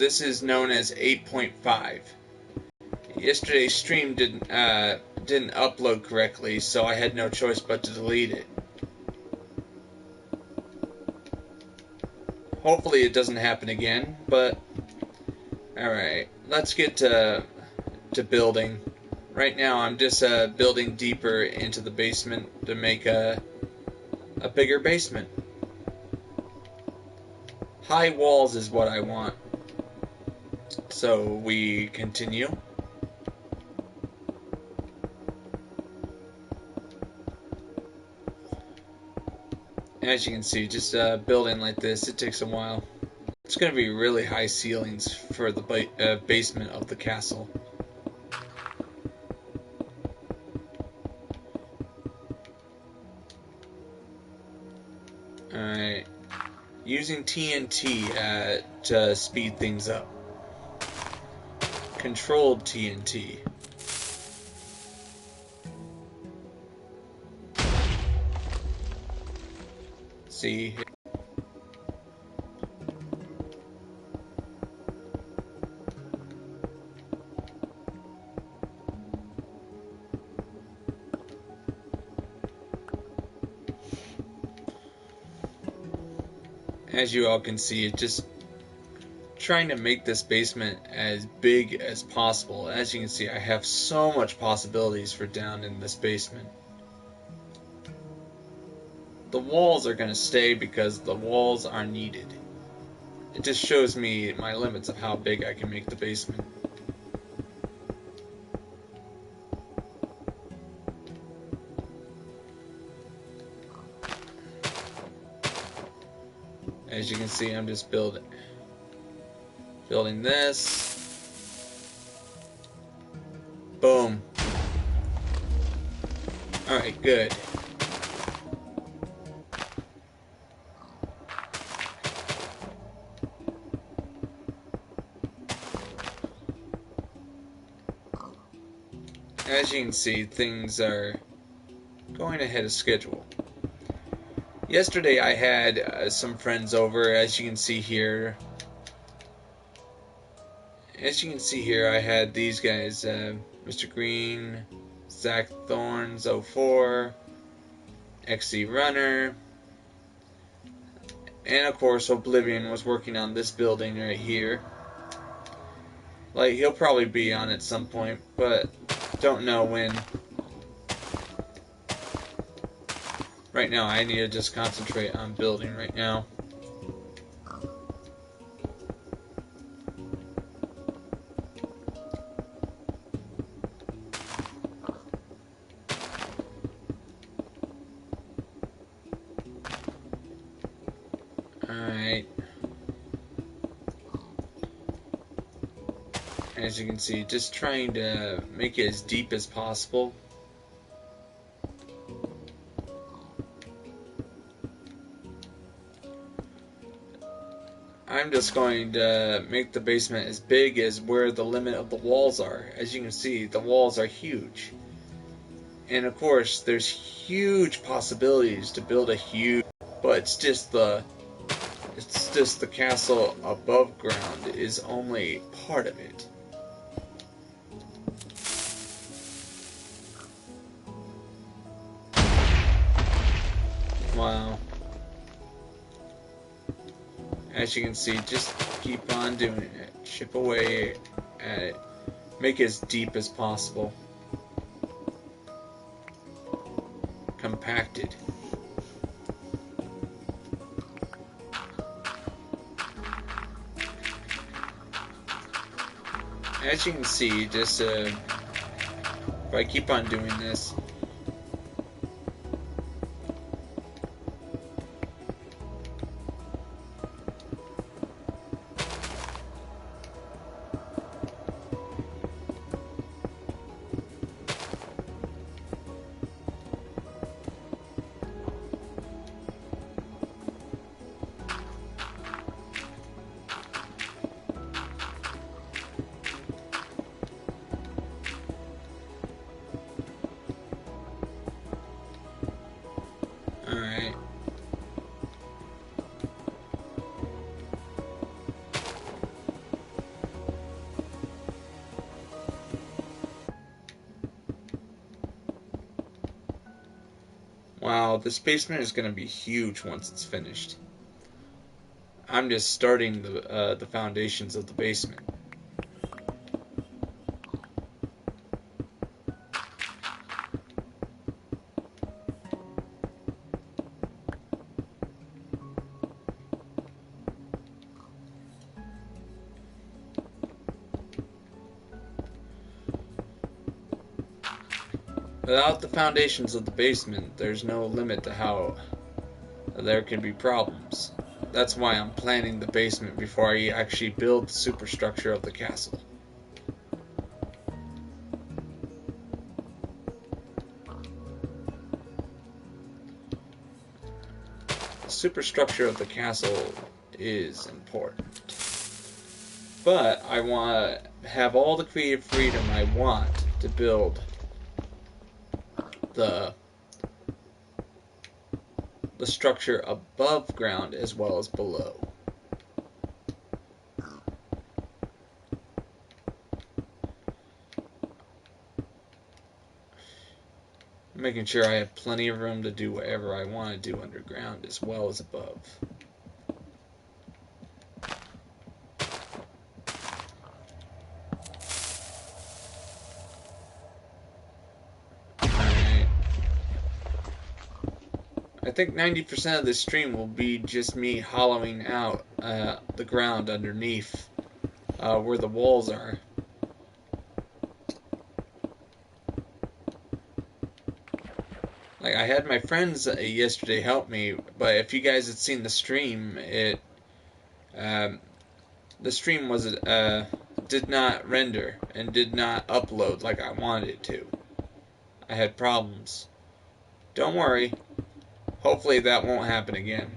This is known as 8.5. Yesterday's stream didn't upload correctly, so I had no choice but to delete it. Hopefully it doesn't happen again, but alright, let's get to building. Right now I'm just building deeper into the basement to make a bigger basement. High walls is what I want. So we continue. As you can see, just building like this, it takes a while. It's going to be really high ceilings for the basement of the castle. Alright, using TNT to speed things up. Controlled TNT. See? As you all can see, just trying to make this basement as big as possible. As you can see, I have so much possibilities for down in this basement. The walls are going to stay because the walls are needed. It just shows me my limits of how big I can make the basement. As you can see, I'm just building this. Boom. Alright, good. As you can see, things are going ahead of schedule. Yesterday I had some friends over, as you can see here. As you can see here, I had these guys, Mr. Green, Zach Thorns 04, XC Runner, and of course Oblivion was working on this building right here. Like, he'll probably be on at some point, but don't know when. Right now, I need to just concentrate on building right now. Alright. As you can see, just trying to make it as deep as possible. I'm just going to make the basement as big as where the limit of the walls are. As you can see, the walls are huge. And of course, there's huge possibilities to build a huge, but it's just the castle above ground is only part of it. Wow. As you can see, just keep on doing it. Chip away at it. Make it as deep as possible. Compacted. As you can see, just if I keep on doing this, Now, this basement is going to be huge once it's finished. I'm just starting the foundations of the basement. Without the foundations of the basement, there's no limit to how there can be problems. That's why I'm planning the basement before I actually build the superstructure of the castle. The superstructure of the castle is important. But I want to have all the creative freedom I want to build the structure above ground as well as below. Making sure I have plenty of room to do whatever I want to do underground as well as above. I think 90% of this stream will be just me hollowing out the ground underneath where the walls are. Like, I had my friends yesterday help me, but if you guys had seen the stream, the stream was did not render and did not upload like I wanted it to. I had problems. Don't worry. Hopefully that won't happen again.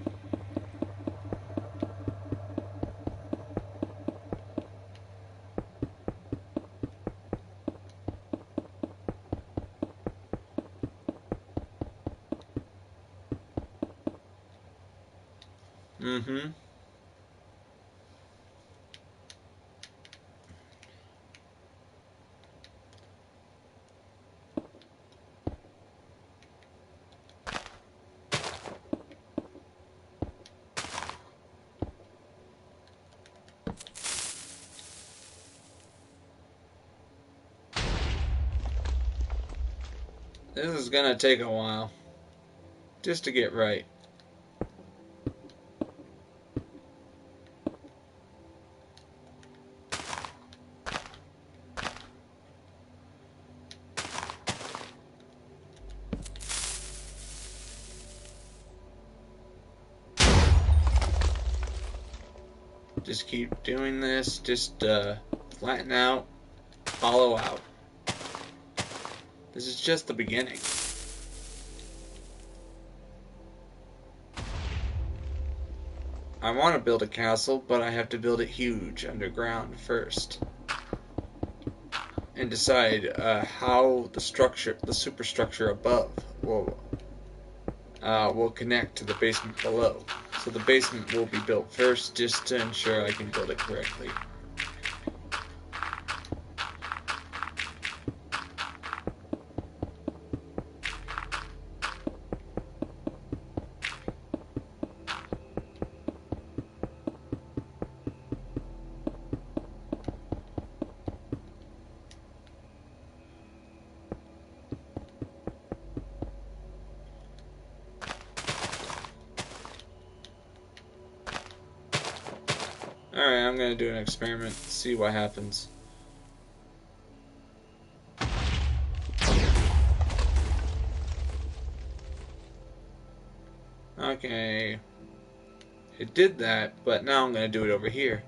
Mm-hmm. This is gonna take a while just to get right. Just keep doing this, just flatten out, hollow out. This is just the beginning. I want to build a castle, but I have to build it huge underground first. And decide how the superstructure above will connect to the basement below. So the basement will be built first just to ensure I can build it correctly. Alright, I'm gonna do an experiment, see what happens. Okay. It did that, but now I'm gonna do it over here.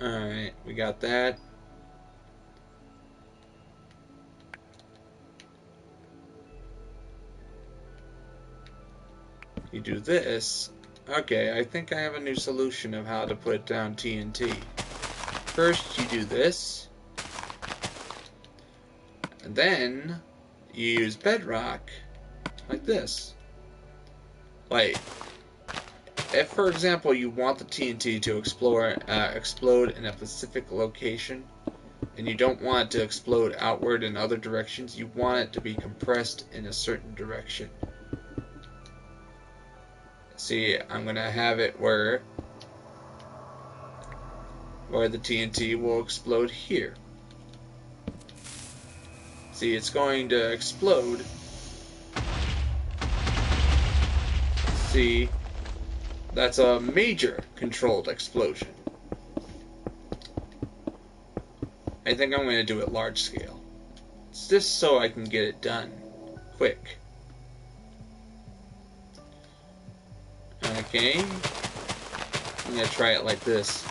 Alright, we got that. You do this. Okay, I think I have a new solution of how to put down TNT. First, you do this. And then, you use bedrock, like this. Like, if for example you want the TNT to explode in a specific location, and you don't want it to explode outward in other directions, you want it to be compressed in a certain direction. See, I'm gonna have it where the TNT will explode here. See, it's going to explode. See, that's a major controlled explosion. I think I'm going to do it large scale. It's just so I can get it done quick. Okay, I'm going to try it like this.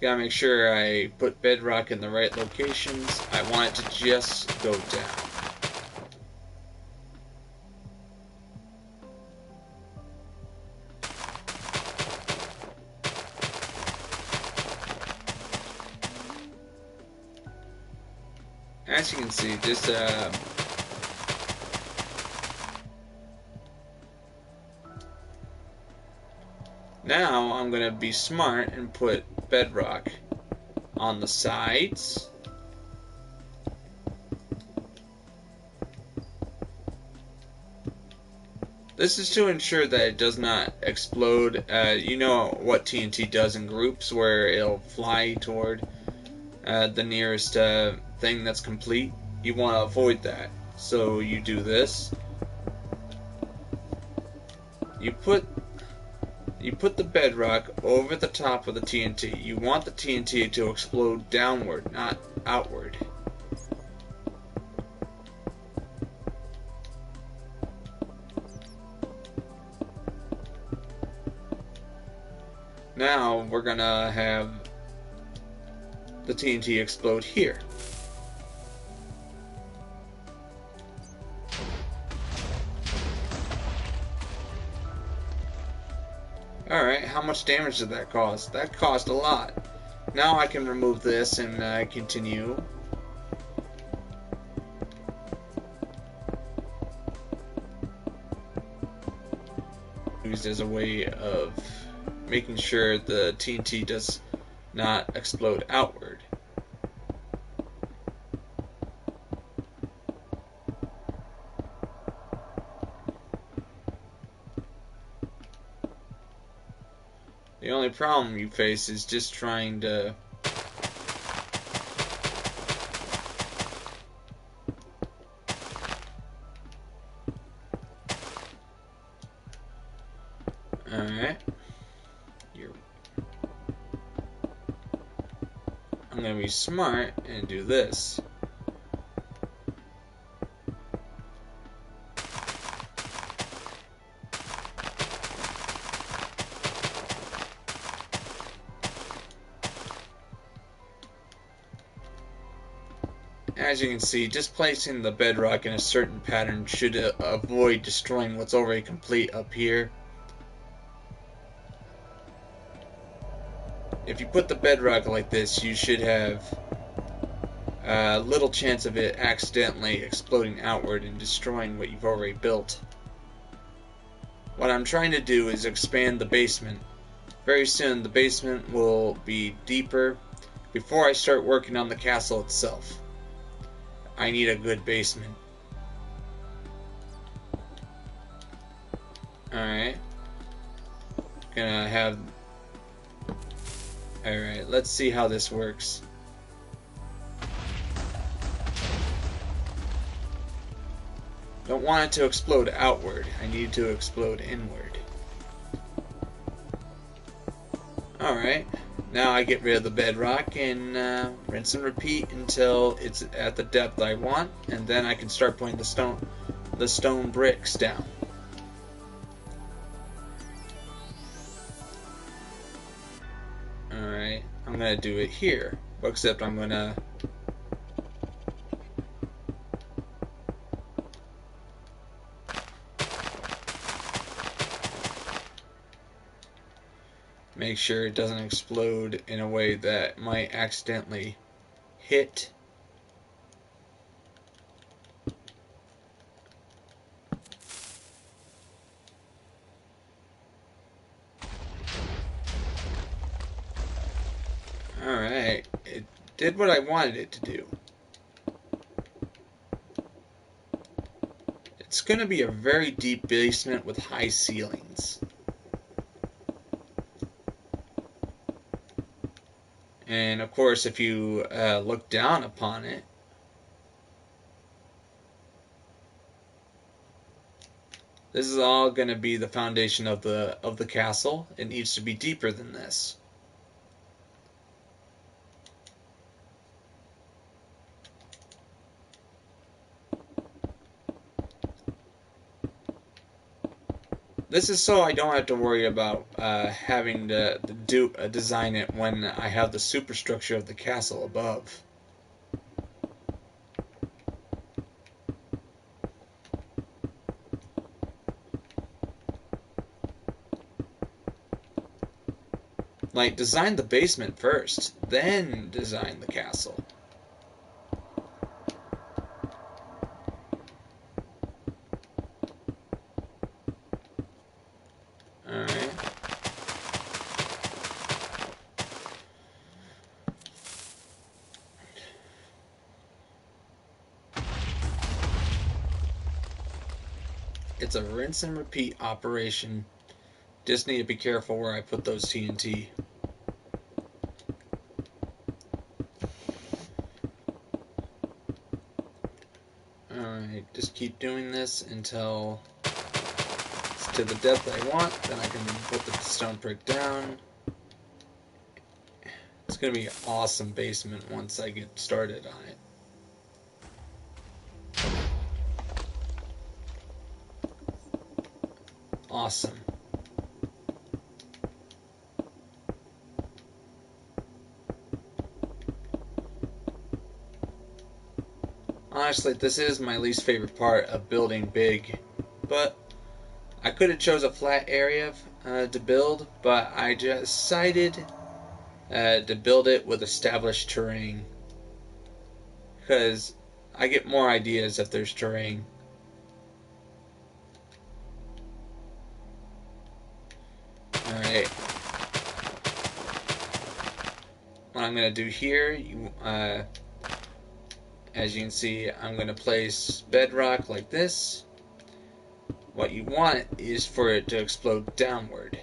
Gotta make sure I put bedrock in the right locations. I want it to just go down. As you can see, this now I'm gonna be smart and put bedrock on the sides. This is to ensure that it does not explode. You know what TNT does in groups, where it'll fly toward the nearest thing that's complete. You want to avoid that. So you do this. You put the bedrock over the top of the TNT. You want the TNT to explode downward, not outward. Now we're gonna have the TNT explode here. Alright, how much damage did that cause? That caused a lot. Now I can remove this and continue. Used as a way of making sure the TNT does not explode outward. The only problem you face is just trying to Alright. I'm gonna be smart and do this. As you can see, just placing the bedrock in a certain pattern should avoid destroying what's already complete up here. If you put the bedrock like this, you should have little chance of it accidentally exploding outward and destroying what you've already built. What I'm trying to do is expand the basement. Very soon the basement will be deeper before I start working on the castle itself. I need a good basement. Alright. Gonna have... Alright, let's see how this works. Don't want it to explode outward. I need it to explode inward. Alright. Now I get rid of the bedrock and rinse and repeat until it's at the depth I want, and then I can start putting the stone bricks down. Alright, I'm gonna do it here, except I'm gonna make sure it doesn't explode in a way that might accidentally hit. Alright, it did what I wanted it to do. It's going to be a very deep basement with high ceilings. And of course, if you look down upon it, this is all going to be the foundation of the castle. It needs to be deeper than this. This is so I don't have to worry about having to design it when I have the superstructure of the castle above. Like, design the basement first, then design the castle. Alright. It's a rinse and repeat operation. Just need to be careful where I put those TNT. Alright, just keep doing this until it's to the depth I want. Then I can put the stone brick down. It's going to be an awesome basement once I get started on it. Awesome. Honestly, this is my least favorite part of building big, but I could have chose a flat area to build, but I decided to build it with established terrain, because I get more ideas if there's terrain. Alright. What I'm going to do here, as you can see, I'm going to place bedrock like this. What you want is for it to explode downward.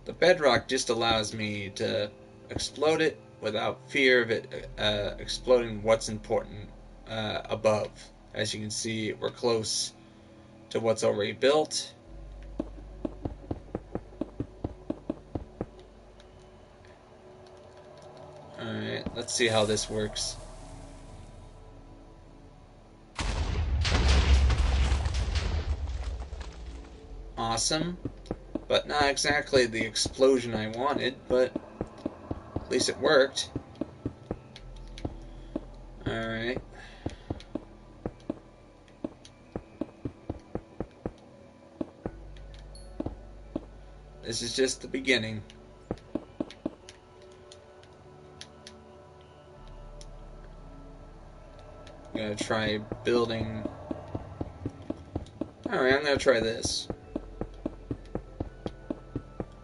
The bedrock just allows me to explode it without fear of it exploding what's important above. As you can see, we're close to what's already built. Alright, let's see how this works. Awesome, but not exactly the explosion I wanted, but at least it worked. Alright. This is just the beginning. I'm gonna try building. Alright, I'm gonna try this.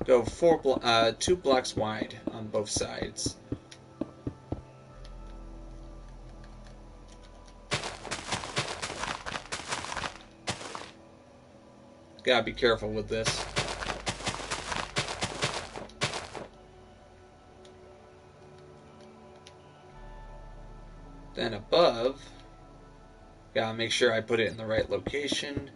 Go 2 blocks wide on both sides. Gotta be careful with this. Then above, gotta make sure I put it in the right location.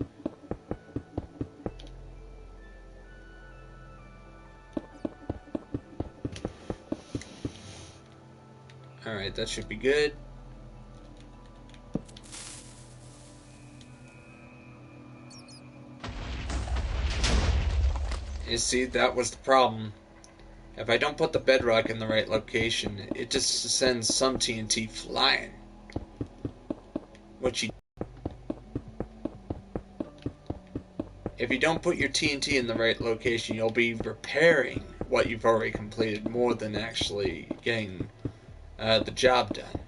Alright, that should be good. You see, that was the problem. If I don't put the bedrock in the right location, it just sends some TNT flying. If you don't put your TNT in the right location, you'll be repairing what you've already completed more than actually getting the job done.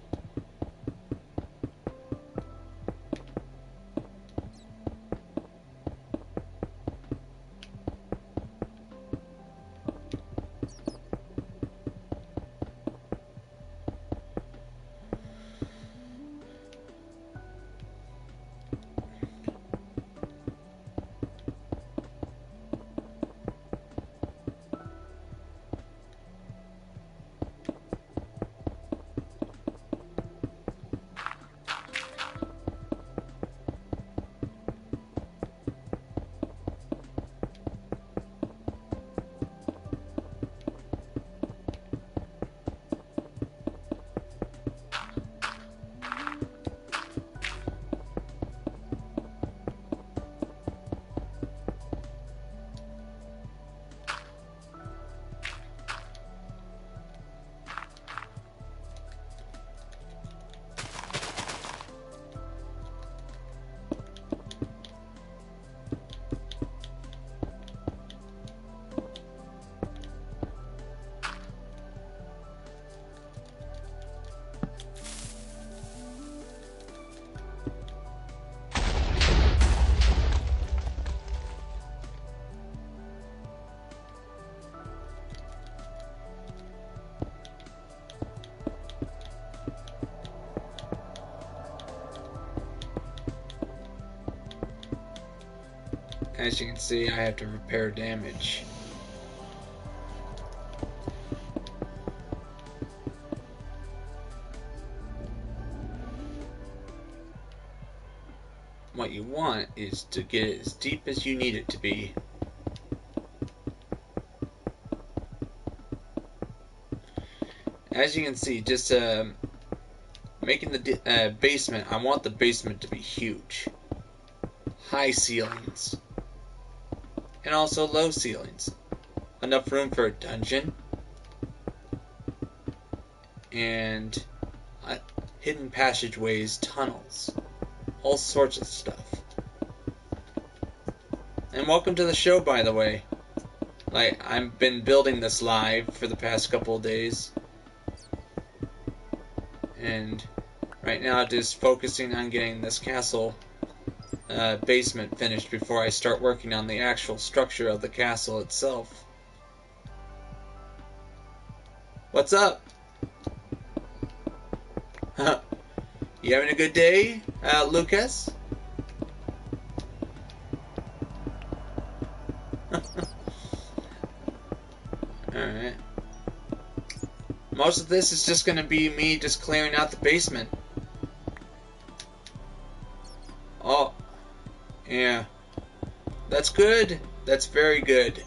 As you can see, I have to repair damage. What you want is to get it as deep as you need it to be. As you can see, just making the basement, I want the basement to be huge. High ceilings. And also low ceilings. Enough room for a dungeon. And hidden passageways, tunnels. All sorts of stuff. And welcome to the show, by the way. Like, I've been building this live for the past couple of days. And right now just focusing on getting this castle basement finished before I start working on the actual structure of the castle itself. What's up? You having a good day, Lucas? Alright. Most of this is just going to be me just clearing out the basement. Oh. Yeah. That's good. That's very good.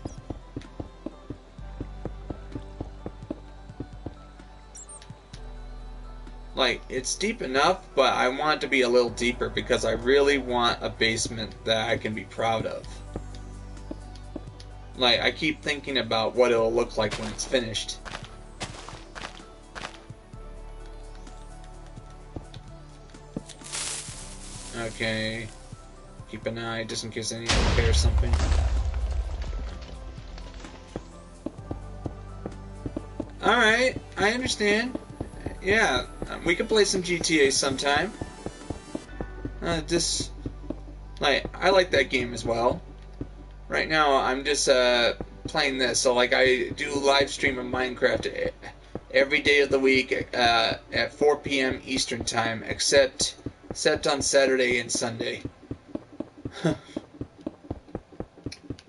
Like, it's deep enough, but I want it to be a little deeper because I really want a basement that I can be proud of. Like, I keep thinking about what it'll look like when it's finished. Okay. Keep an eye just in case I need to repair something. Alright, I understand. Yeah, we can play some GTA sometime. I like that game as well. Right now, I'm just playing this. So, like, I do live stream of Minecraft every day of the week at 4 p.m. Eastern Time, except on Saturday and Sunday.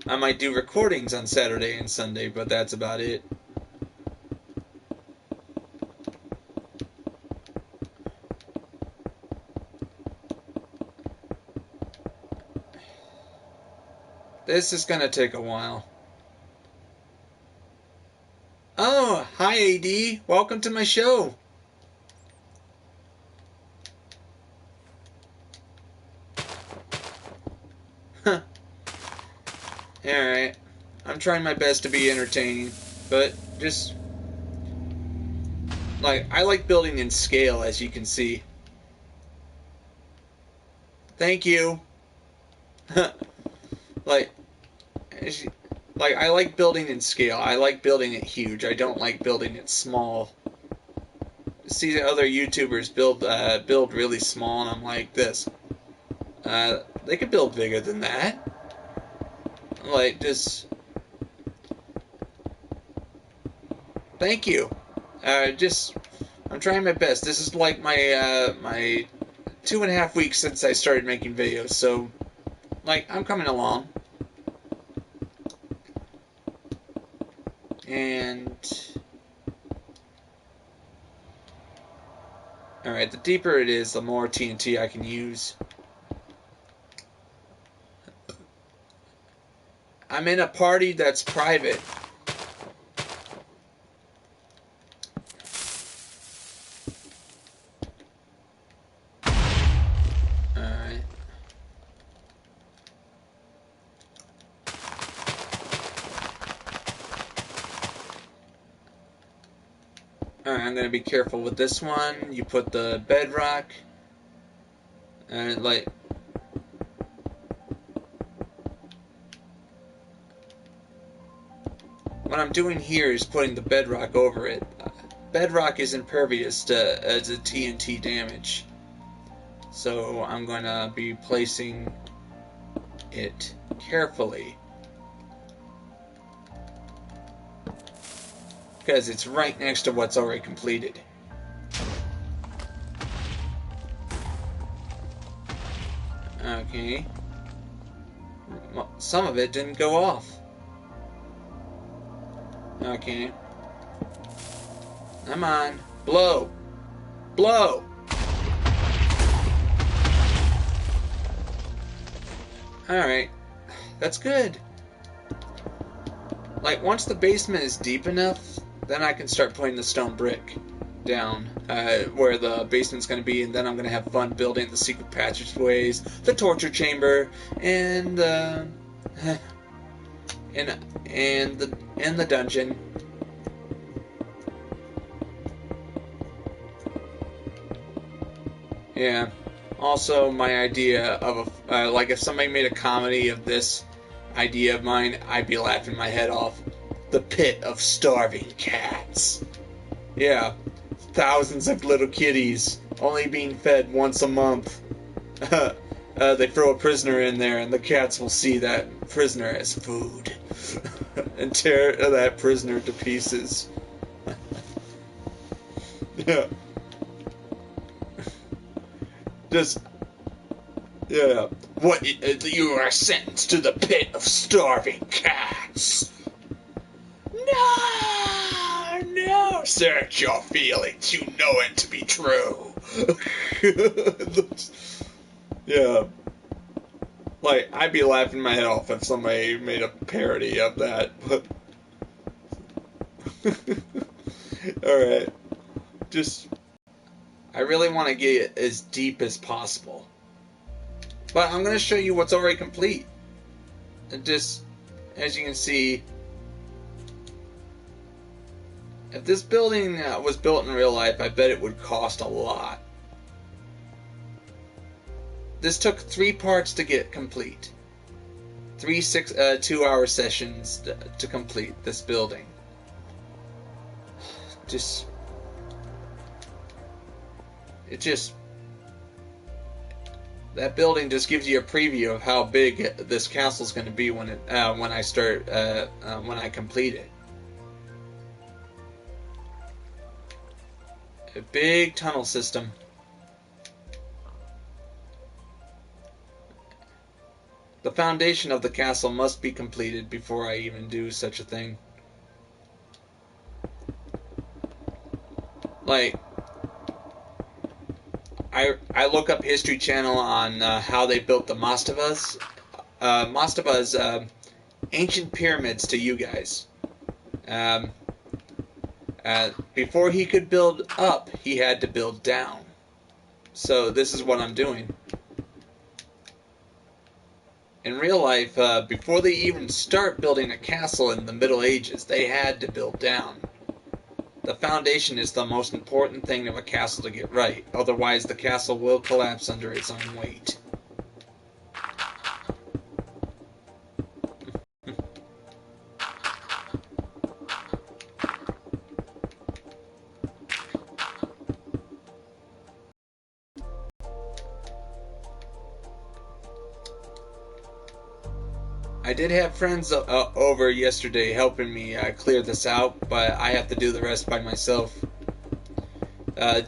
I might do recordings on Saturday and Sunday, but that's about it. This is gonna take a while. Oh, hi AD. Welcome to my show. Huh. Alright. I'm trying my best to be entertaining, but just... like, I like building in scale, as you can see. Thank you. Like, I like building in scale. I like building it huge. I don't like building it small. See the other YouTubers build really small, and I'm like this. They could build bigger than that. Like, just... thank you. I'm trying my best. This is like my, my 2.5 weeks since I started making videos, so, like, I'm coming along. And... alright, the deeper it is, the more TNT I can use. I'm in a party that's private. Alright. Alright, I'm gonna be careful with this one. You put the bedrock. And like... what I'm doing here is putting the bedrock over it. Bedrock is impervious to TNT damage. So I'm going to be placing it carefully. Because it's right next to what's already completed. Okay. Some of it didn't go off. Okay. Come on. Blow. Blow. Alright. That's good. Like, once the basement is deep enough, then I can start putting the stone brick down where the basement's going to be, and then I'm going to have fun building the secret passageways, the torture chamber, and and the dungeon. Yeah. Also, my idea of like if somebody made a comedy of this idea of mine, I'd be laughing my head off. The pit of starving cats. Yeah. Thousands of little kitties only being fed once a month. They throw a prisoner in there, and the cats will see that prisoner as food and tear that prisoner to pieces. Yeah. Just, yeah. What? You are sentenced to the pit of starving cats. No. Search your feelings. You know it to be true. Yeah. Like, I'd be laughing my head off if somebody made a parody of that, but... Alright. Just... I really want to get it as deep as possible. But I'm going to show you what's already complete. And just, as you can see... If this building was built in real life, I bet it would cost a lot. This took 3 parts to get complete. 3 2-hour sessions to complete this building. That building just gives you a preview of how big this castle's going to be when I complete it. A big tunnel system. The foundation of the castle must be completed before I even do such a thing. Like, I look up History Channel on how they built the mastabas. Mastabas, ancient pyramids to you guys. Before he could build up, he had to build down. So this is what I'm doing. In real life, before they even start building a castle in the Middle Ages, they had to build down. The foundation is the most important thing of a castle to get right, otherwise the castle will collapse under its own weight. I did have friends over yesterday helping me clear this out, but I have to do the rest by myself.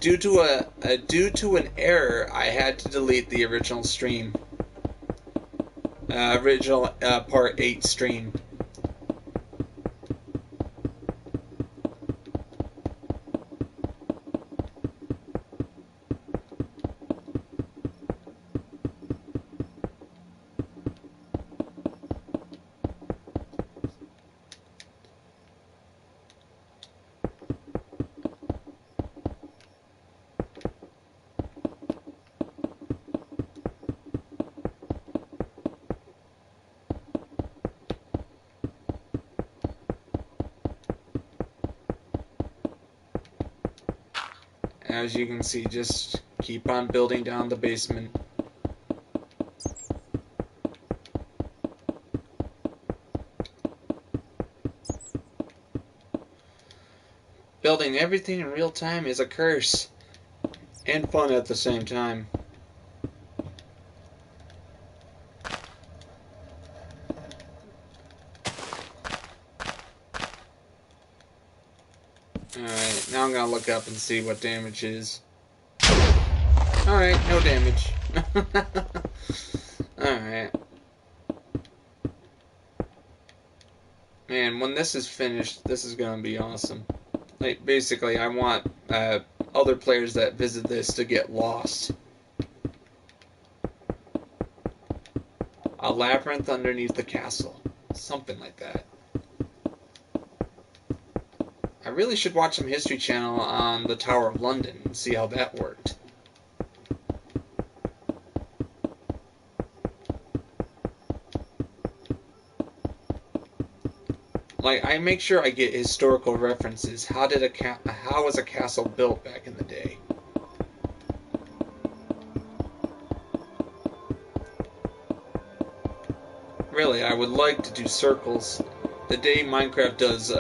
Due to an error, I had to delete the original stream. Part 8 stream. As you can see, just keep on building down the basement. Building everything in real time is a curse. And fun at the same time. Alright, now I'm gonna look up and see what damage is. Alright, no damage. Alright. Man, when this is finished, this is gonna be awesome. Like, basically, I want other players that visit this to get lost. A labyrinth underneath the castle. Something like that. I really should watch some History Channel on the Tower of London and see how that worked. Like, I make sure I get historical references. How was a castle built back in the day? Really, I would like to do circles. The day Minecraft does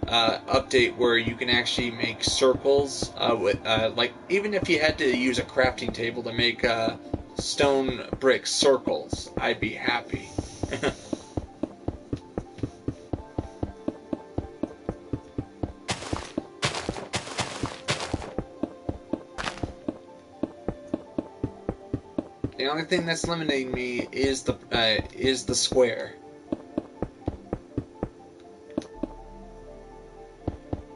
update where you can actually make circles, like even if you had to use a crafting table to make stone brick circles, I'd be happy. The only thing that's limiting me is the square.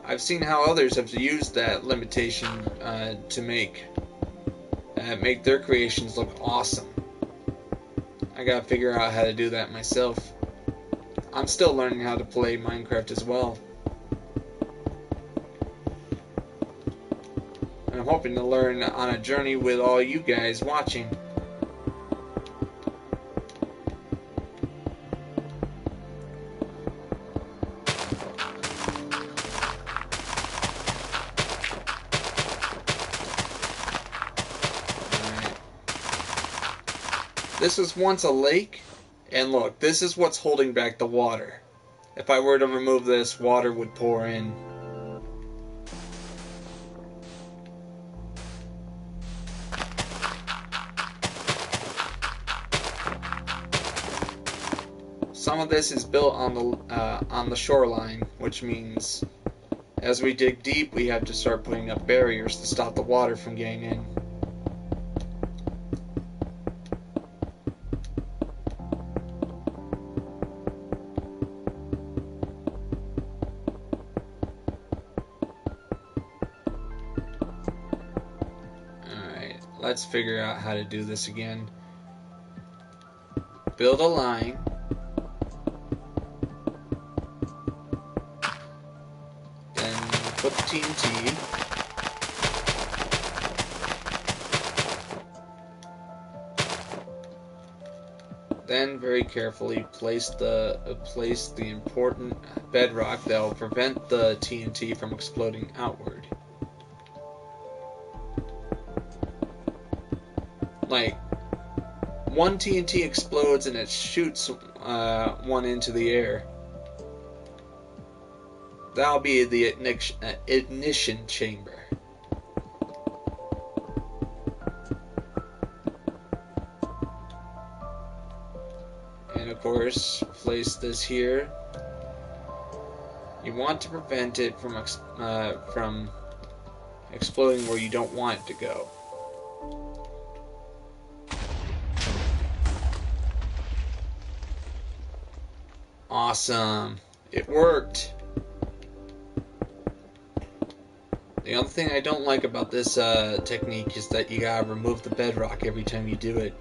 I've seen how others have used that limitation to make their creations look awesome. I gotta figure out how to do that myself. I'm still learning how to play Minecraft as well. I'm hoping to learn on a journey with all you guys watching. This was once a lake, and look, this is what's holding back the water. If I were to remove this, water would pour in. Some of this is built on the shoreline, which means as we dig deep, we have to start putting up barriers to stop the water from getting in. Let's figure out how to do this again. Build a line. Then put the TNT. Then very carefully place the important bedrock that will prevent the TNT from exploding outward. Like, one TNT explodes and it shoots one into the air. That'll be the ignition chamber. And of course, place this here. You want to prevent it from exploding where you don't want it to go. Awesome. It worked. The only thing I don't like about this technique is that you gotta remove the bedrock every time you do it.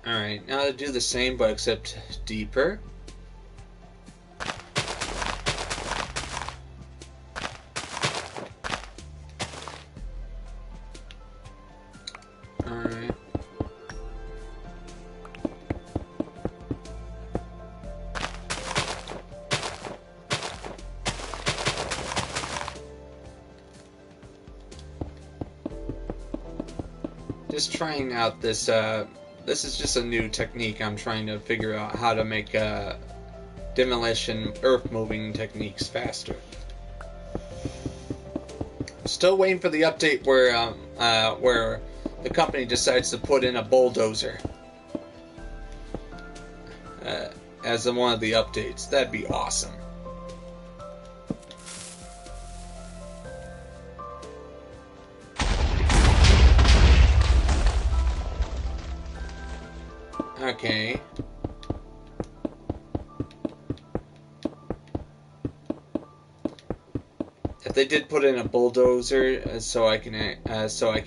Alright, now to do the same but except deeper. Alright. Just trying out this, this is just a new technique. I'm trying to figure out how to make demolition, earth moving techniques faster. Still waiting for the update where the company decides to put in a bulldozer. as one of the updates. That'd be awesome. Okay. If they did put in a bulldozer, so I can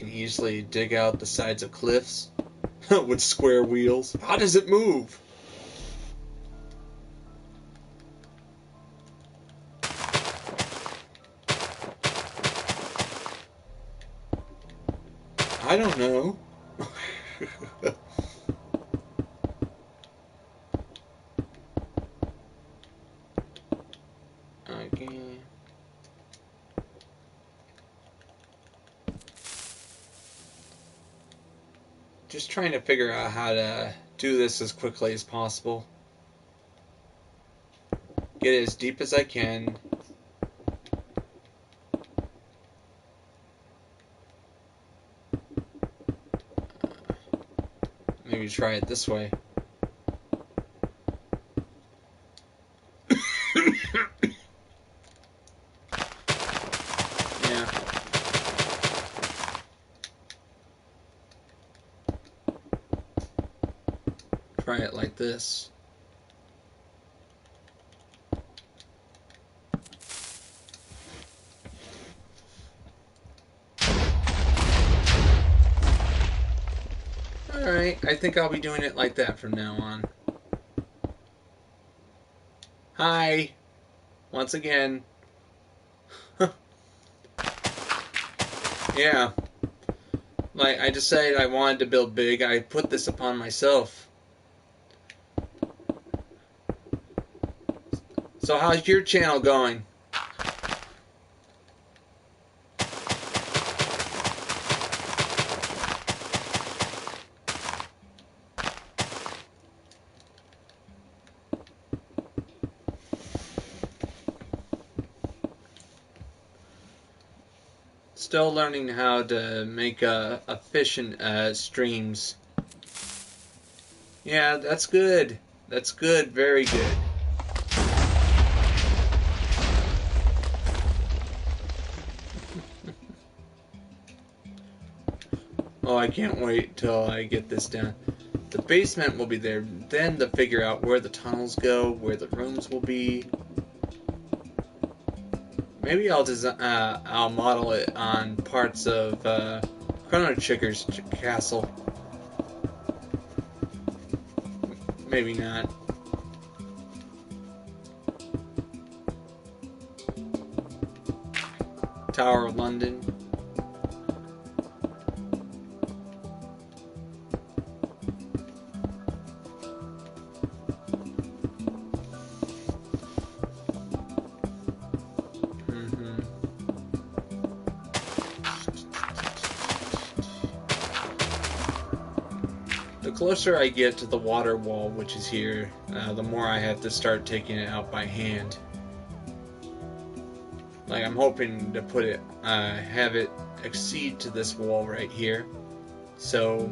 easily dig out the sides of cliffs with square wheels. How does it move? I don't know. Okay. Just trying to figure out how to do this as quickly as possible. Get it as deep as I can. Maybe try it this way. Yeah. Try it like this. Alright, I think I'll be doing it like that from now on. Hi! Once again. Yeah. Like, I decided I wanted to build big. I put this upon myself. So how's your channel going? Still learning how to make efficient streams. Yeah, that's good. That's good. Very good. Oh, I can't wait till I get this done. The basement will be there. Then to figure out where the tunnels go, where the rooms will be. Maybe I'll model it on parts of Chrono Trigger's castle. Maybe not. Tower of London. The closer I get to the water wall, which is here, the more I have to start taking it out by hand. Like, I'm hoping to put it, have it exceed to this wall right here. So,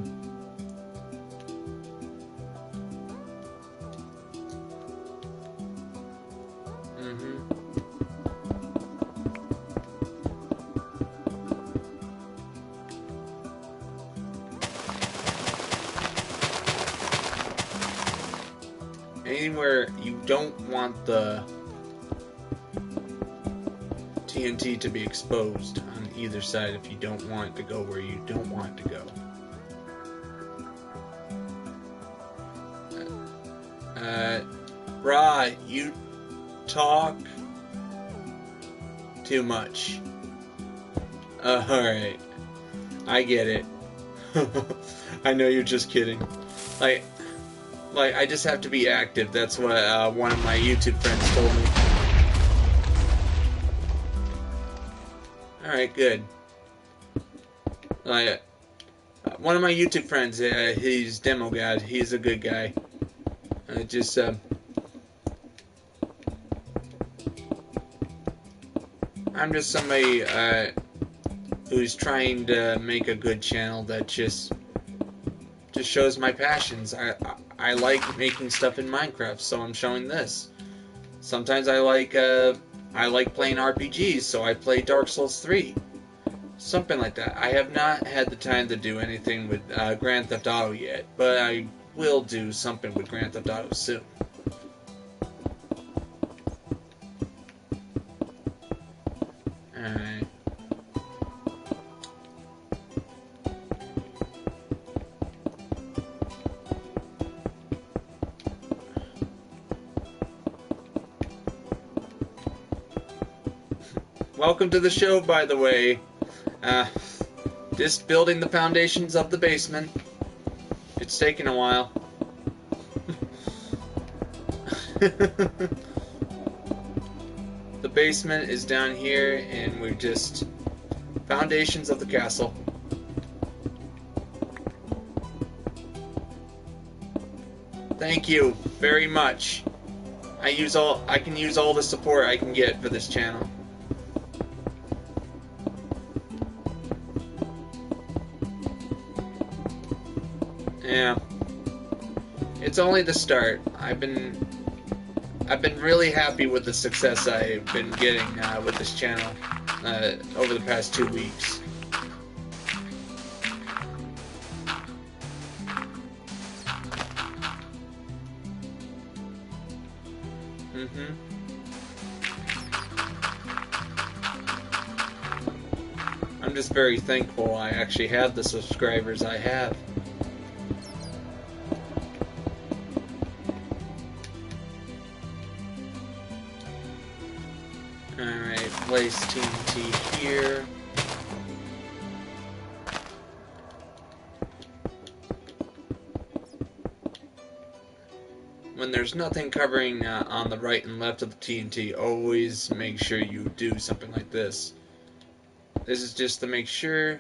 anywhere you don't want the TNT to be exposed on either side if you don't want it to go where you don't want it to go. Right, you talk too much. Alright. I get it. I know you're just kidding. Like, I just have to be active. That's what one of my YouTube friends told me. Alright, good. Like, one of my YouTube friends, he's Demo God. He's a good guy. I'm just somebody who's trying to make a good channel that just just shows my passions. I like making stuff in Minecraft, so I'm showing this. Sometimes I like playing RPGs, so I play Dark Souls 3. Something like that. I have not had the time to do anything with Grand Theft Auto yet, but I will do something with Grand Theft Auto soon. Alright. Welcome to the show, by the way. Just building the foundations of the basement. It's taking a while. The basement is down here, and we're just foundations of the castle. Thank you very much. I can use all the support I can get for this channel. Yeah, it's only the start. I've been really happy with the success I've been getting with this channel over the past 2 weeks. I'm just very thankful I actually have the subscribers I have. Alright, place TNT here. When there's nothing covering on the right and left of the TNT, always make sure you do something like this. This is just to make sure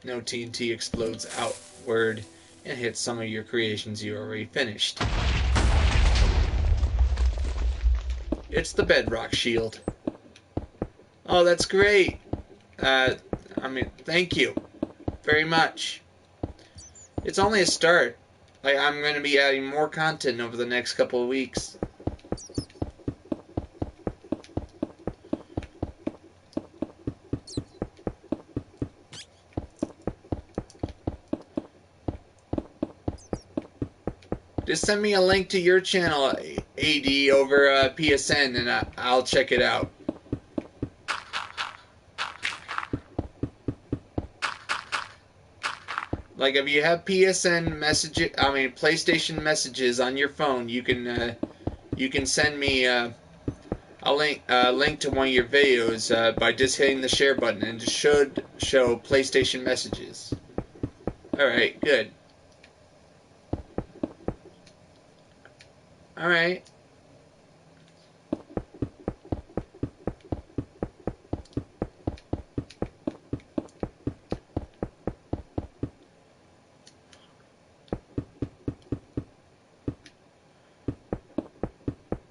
no TNT explodes outward and hits some of your creations you already finished. It's the bedrock shield. Oh, that's great. Thank you very much. It's only a start. I'm going to be adding more content over the next couple of weeks. Just send me a link to your channel, AD, over PSN, and I'll check it out. Like, if you have PSN messages, PlayStation messages on your phone, you can send me a link to one of your videos by just hitting the share button, and it should show PlayStation messages. All right, good. All right.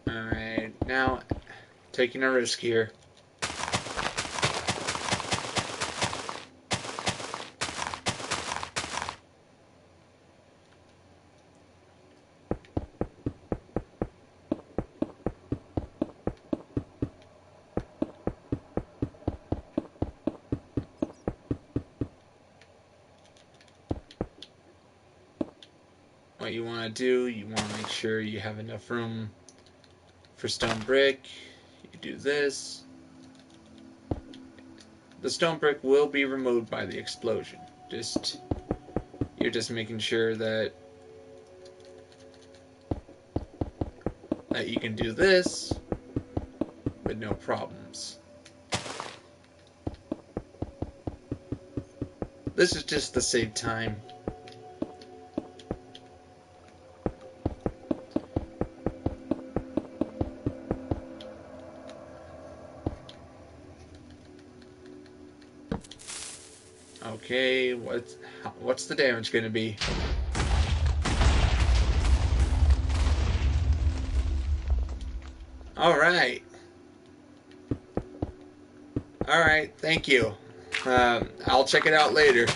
Alright, now taking a risk here. What you want to do, you want to make sure you have enough room for stone brick. You do this. The stone brick will be removed by the explosion. You're just making sure that you can do this with no problems. This is just to save time. Okay, what's the damage going to be? Alright. Alright, thank you. I'll check it out later.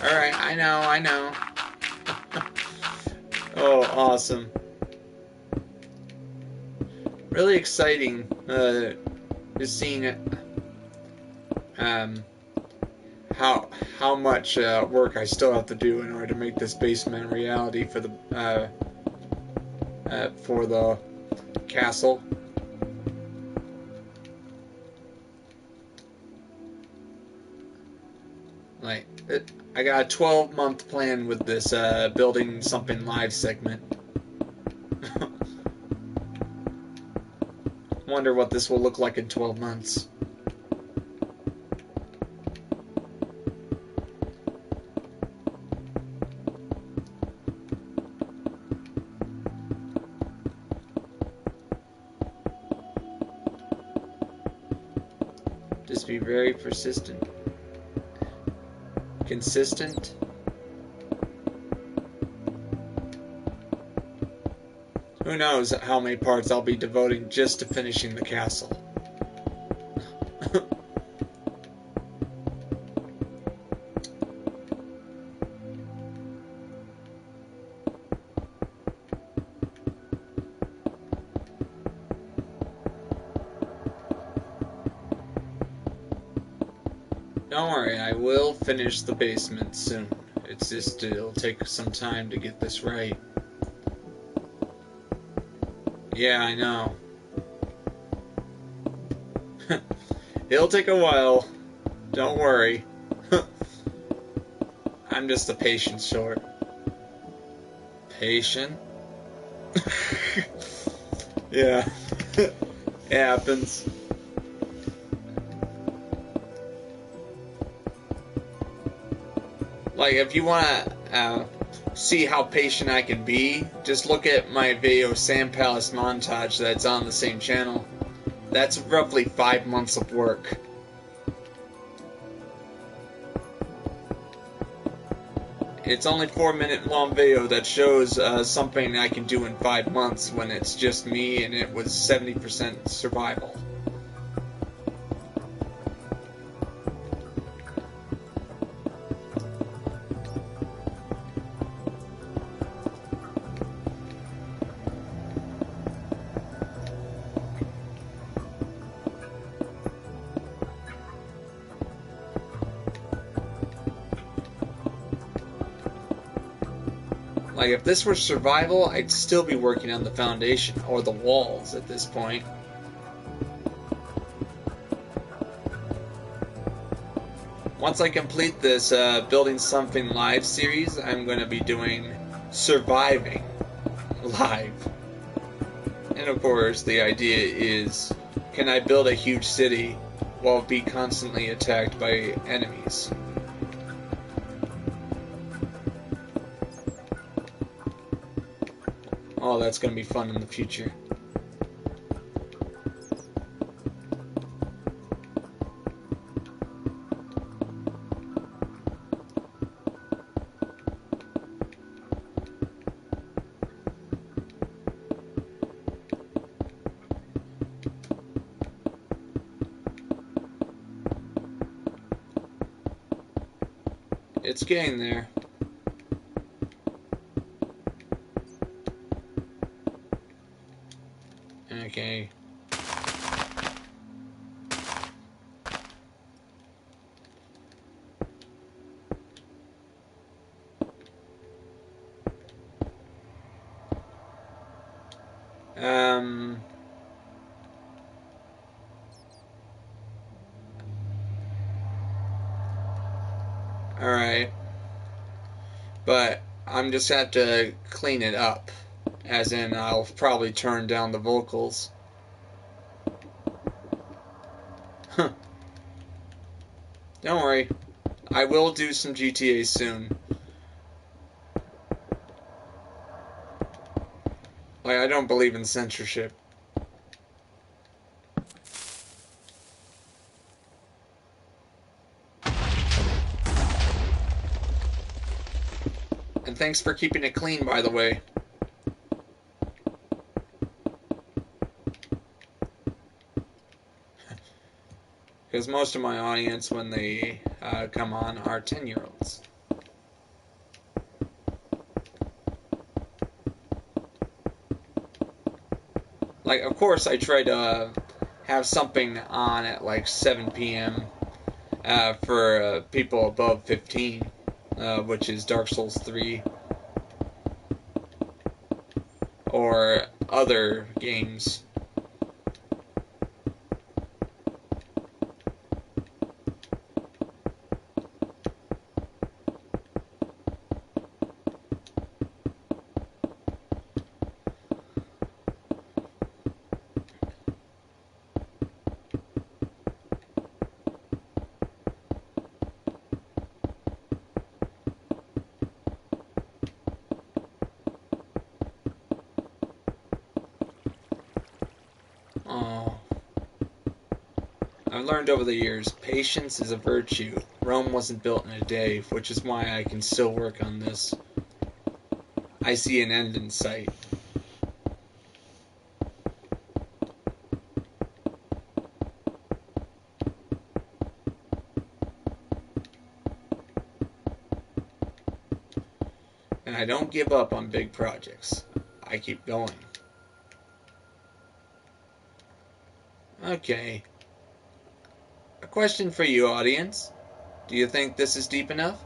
Alright, I know. Oh, awesome. Really exciting, just seeing it, how much work I still have to do in order to make this basement a reality for the castle. Like, I got a 12-month plan with this building something live segment. Wonder what this will look like in 12 months. Just be very persistent. Consistent. Who knows how many parts I'll be devoting just to finishing the castle. Don't worry, I will finish the basement soon. It's just, it'll take some time to get this right. Yeah, I know. It'll take a while. Don't worry. I'm just a patient sort. Patient? Yeah. It happens. Like, if you want to see how patient I can be, just look at my video Sand Palace montage that's on the same channel. That's roughly 5 months of work. It's only 4-minute long video that shows something I can do in 5 months when it's just me and it was 70% survival. Like, if this were survival, I'd still be working on the foundation, or the walls at this point. Once I complete this Building Something Live series, I'm going to be doing Surviving Live. And of course, the idea is, can I build a huge city while be constantly attacked by enemies? Oh, that's going to be fun in the future. It's getting there. Okay. Alright. But I'm just gonna have to clean it up. As in, I'll probably turn down the vocals. Huh. Don't worry. I will do some GTA soon. Like, I don't believe in censorship. And thanks for keeping it clean, by the way. Because most of my audience, when they come on, are 10-year-olds. Like, of course, I try to have something on at like 7 p.m. For people above 15, which is Dark Souls 3 or other games. Oh, I've learned over the years, patience is a virtue. Rome wasn't built in a day, which is why I can still work on this. I see an end in sight. And I don't give up on big projects. I keep going. Okay. A question for you, audience. Do you think this is deep enough?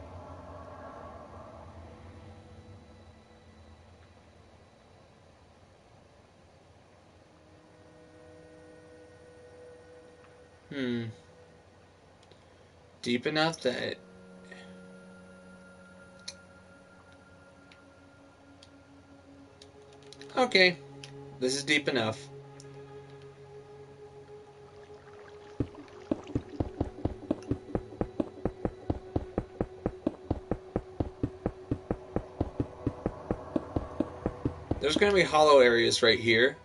Deep enough that... Okay, this is deep enough. There's going to be hollow areas right here.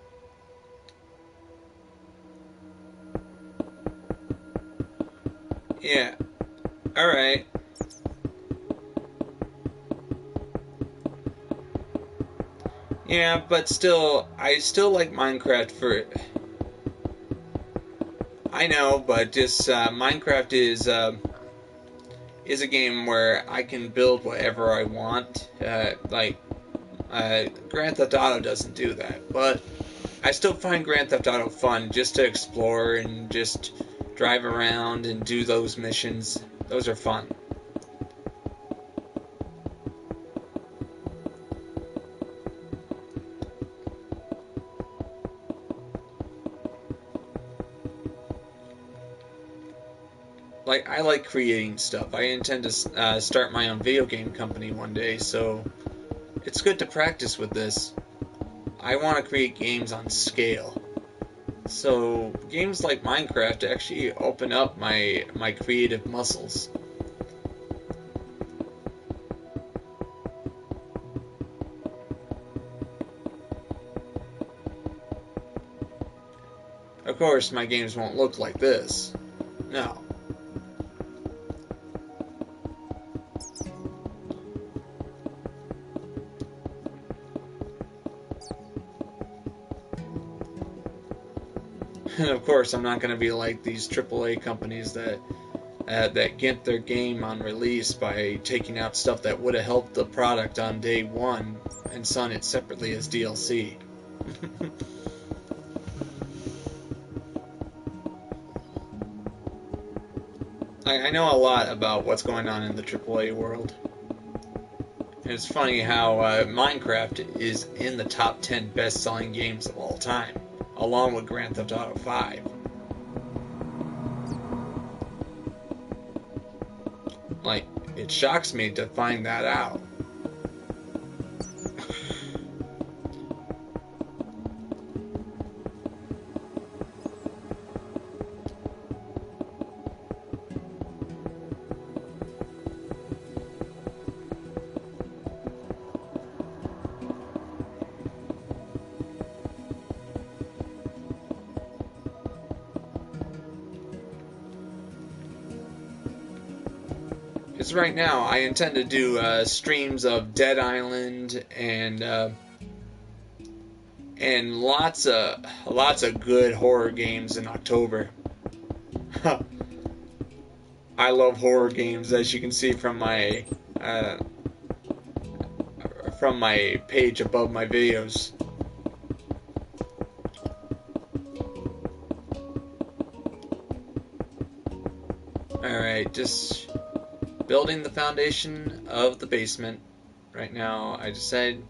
Yeah. Alright. Yeah, but still, I still like Minecraft for... I know, but just Minecraft is a game where I can build whatever I want. Grand Theft Auto doesn't do that, but I still find Grand Theft Auto fun just to explore and just drive around and do those missions. Those are fun. Like, I like creating stuff. I intend to start my own video game company one day, so it's good to practice with this. I want to create games on scale. So games like Minecraft actually open up my creative muscles. Of course, my games won't look like this. No. And of course, I'm not going to be like these AAA companies that get their game on release by taking out stuff that would have helped the product on day one and selling it separately as DLC. I know a lot about what's going on in the AAA world. And it's funny how Minecraft is in the top 10 best-selling games of all time, along with Grand Theft Auto 5. Like, it shocks me to find that out. Because right now I intend to do streams of Dead Island and lots of good horror games in October. I love horror games, as you can see from my page above my videos. Alright, just building the foundation of the basement. Right now, I decided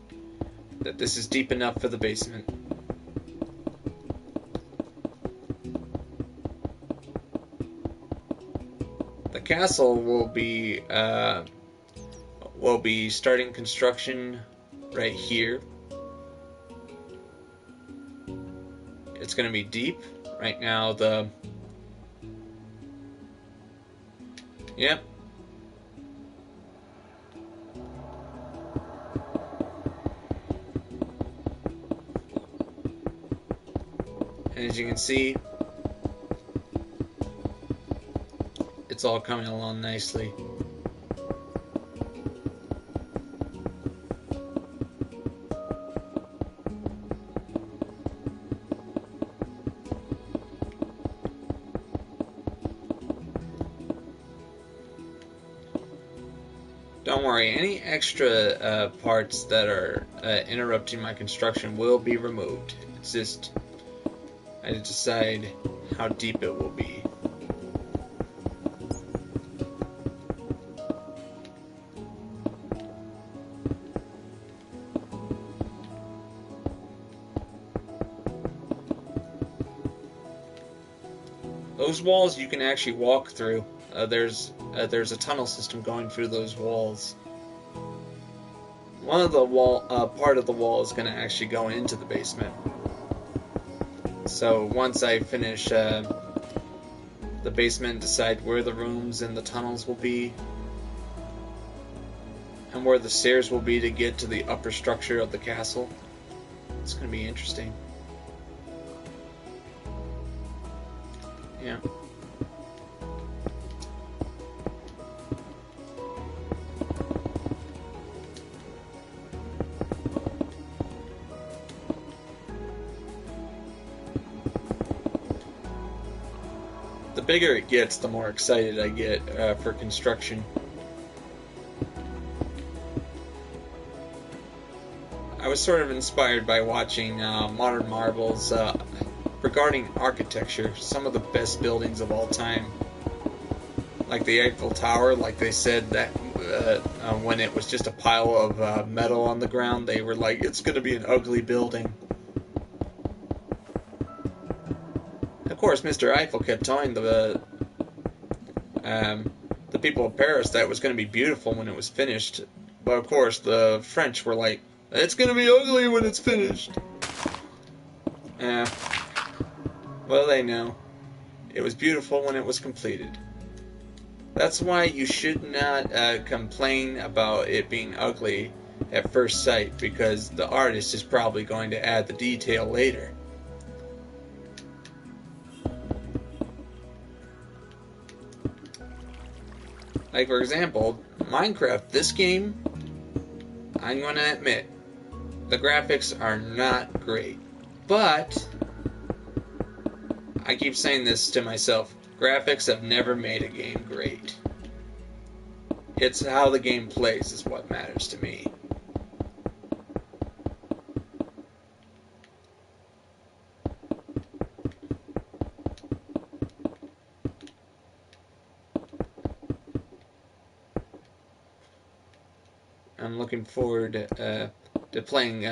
that this is deep enough for the basement. The castle will be starting construction right here. It's going to be deep. Right now, yep. And as you can see, it's all coming along nicely. Don't worry, any extra parts that are interrupting my construction will be removed. It's just, I decide how deep it will be. Those walls you can actually walk through. There's a tunnel system going through those walls. One of the part of the wall is going to actually go into the basement. So once I finish the basement, decide where the rooms and the tunnels will be, and where the stairs will be to get to the upper structure of the castle. It's going to be interesting. Yeah. The bigger it gets, the more excited I get for construction. I was sort of inspired by watching Modern Marvels regarding architecture, some of the best buildings of all time. Like the Eiffel Tower, like they said that when it was just a pile of metal on the ground, they were like, it's going to be an ugly building. Of course, Mr. Eiffel kept telling the people of Paris that it was going to be beautiful when it was finished. But of course, the French were like, it's going to be ugly when it's finished. Well, they know. It was beautiful when it was completed. That's why you should not complain about it being ugly at first sight, because the artist is probably going to add the detail later. Like, for example, Minecraft, this game, I'm going to admit, the graphics are not great. But, I keep saying this to myself, graphics have never made a game great. It's how the game plays is what matters to me. I'm looking forward to playing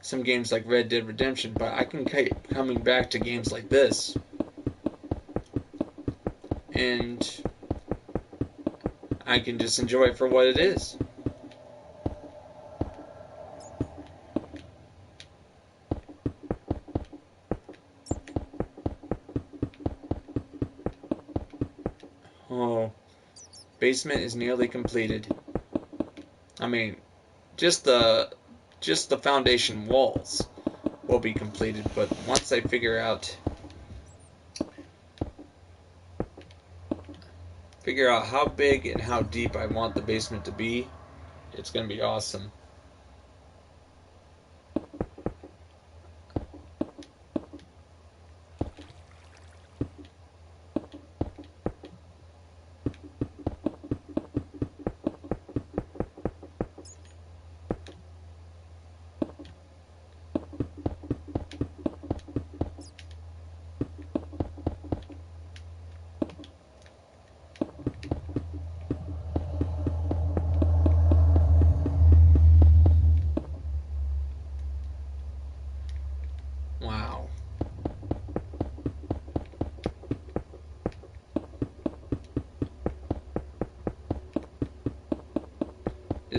some games like Red Dead Redemption, but I can keep coming back to games like this. And I can just enjoy it for what it is. Oh, basement is nearly completed. I mean, just the foundation walls will be completed, but once I figure out how big and how deep I want the basement to be, it's going to be awesome.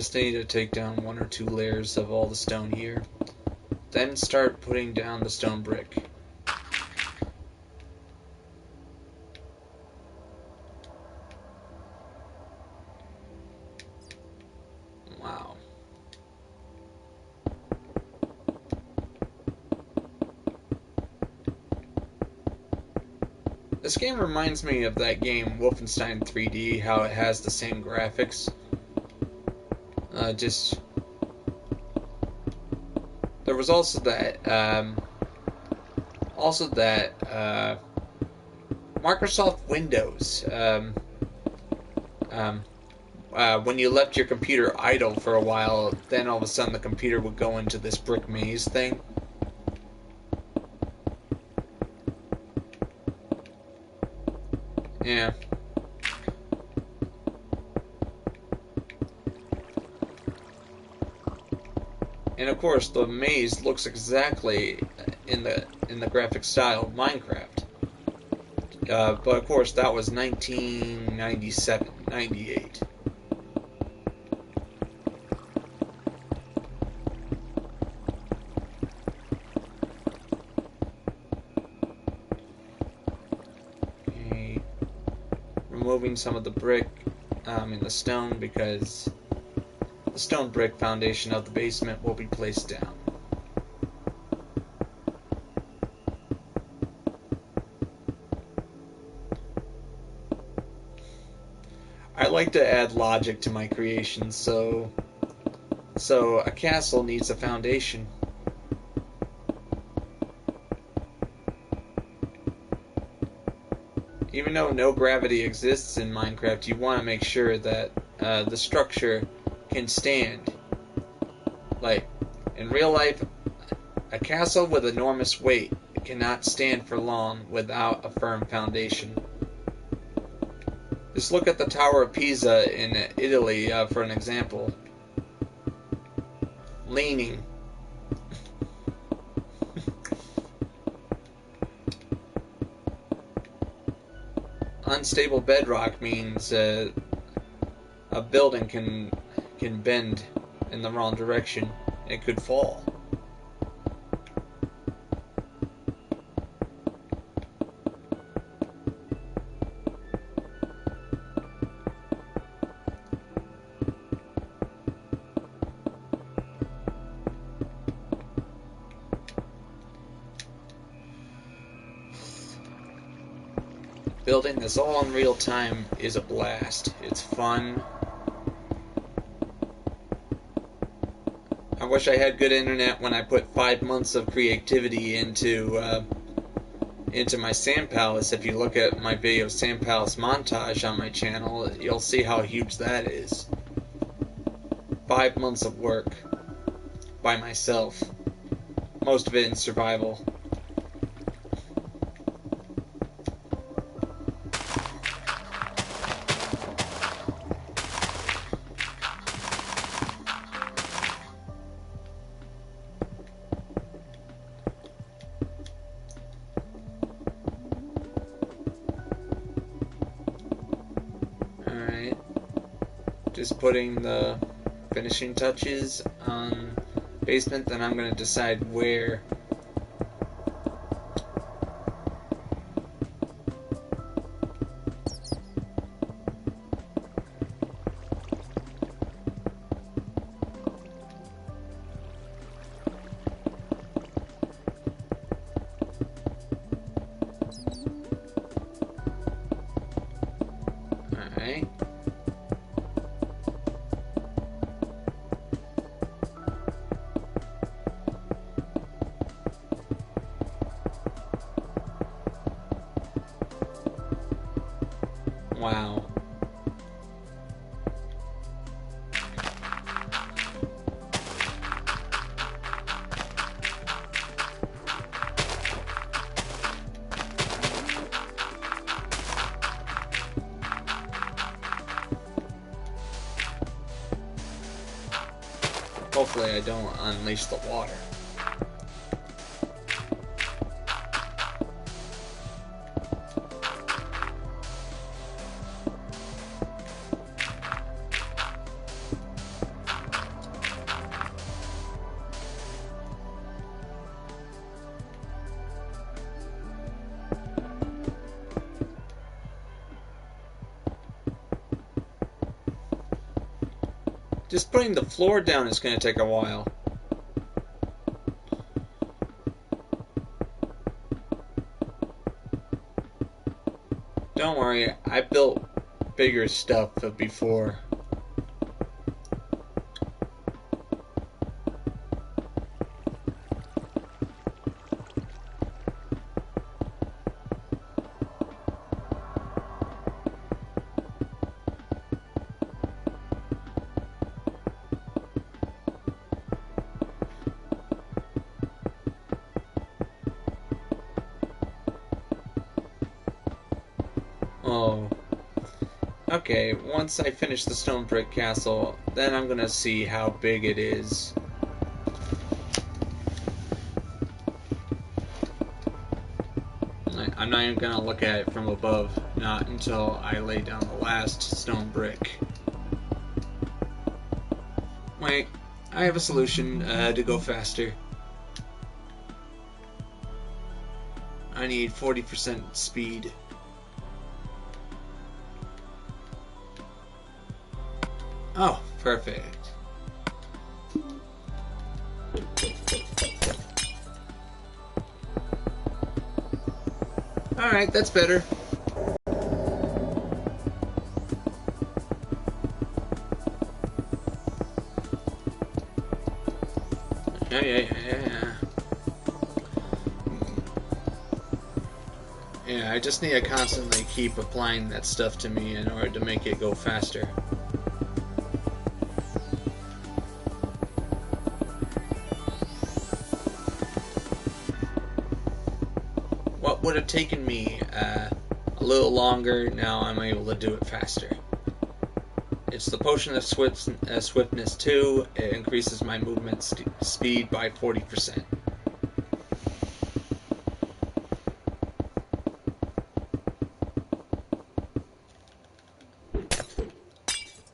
Just need to take down 1 or 2 layers of all the stone here. Then start putting down the stone brick. Wow. This game reminds me of that game Wolfenstein 3D, how it has the same graphics. There was also that Microsoft Windows. When you left your computer idle for a while, then all of a sudden the computer would go into this brick maze thing. Yeah. And of course, the maze looks exactly in the graphic style of Minecraft. But of course, that was 1997, 98. Okay. Removing some of the brick in the stone because the stone brick foundation of the basement will be placed down. I like to add logic to my creations, so a castle needs a foundation. Even though no gravity exists in Minecraft, you want to make sure that the structure can stand. Like, in real life, a castle with enormous weight cannot stand for long without a firm foundation. Just look at the Tower of Pisa in Italy for an example. Leaning. Unstable bedrock means a building can bend in the wrong direction. It could fall. Building this all in real time is a blast. It's fun. I wish I had good internet when I put 5 months of creativity into my Sand Palace. If you look at my video Sand Palace montage on my channel, you'll see how huge that is. 5 months of work by myself. Most of it in survival. Just putting the finishing touches on basement, then I'm going to decide where. Alright. Wow. Hopefully I don't unleash the water. Just putting the floor down is going to take a while. Don't worry, I built bigger stuff before. Oh. Okay, once I finish the stone brick castle, then I'm gonna see how big it is. I'm not even gonna look at it from above, not until I lay down the last stone brick. Wait, I have a solution to go faster. I need 40% speed. Oh, perfect. Alright, that's better. Yeah, I just need to constantly keep applying that stuff to me in order to make it go faster. What would have taken me a little longer, now I'm able to do it faster. It's the Potion of Swiftness 2. It increases my movement speed by 40%.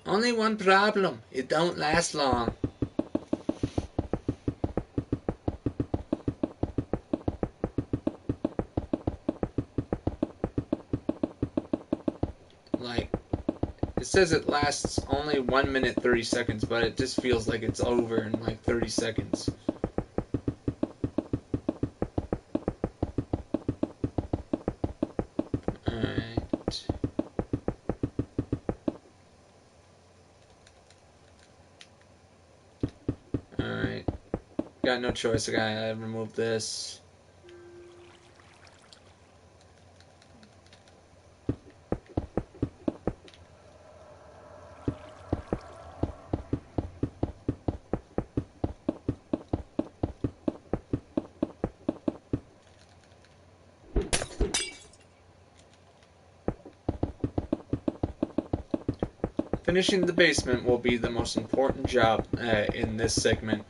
Only one problem. It don't last long. Like, it says it lasts only 1 minute 30 seconds, but it just feels like it's over in like 30 seconds. Alright. Alright. Got no choice, I gotta remove this. Finishing the basement will be the most important job in this segment.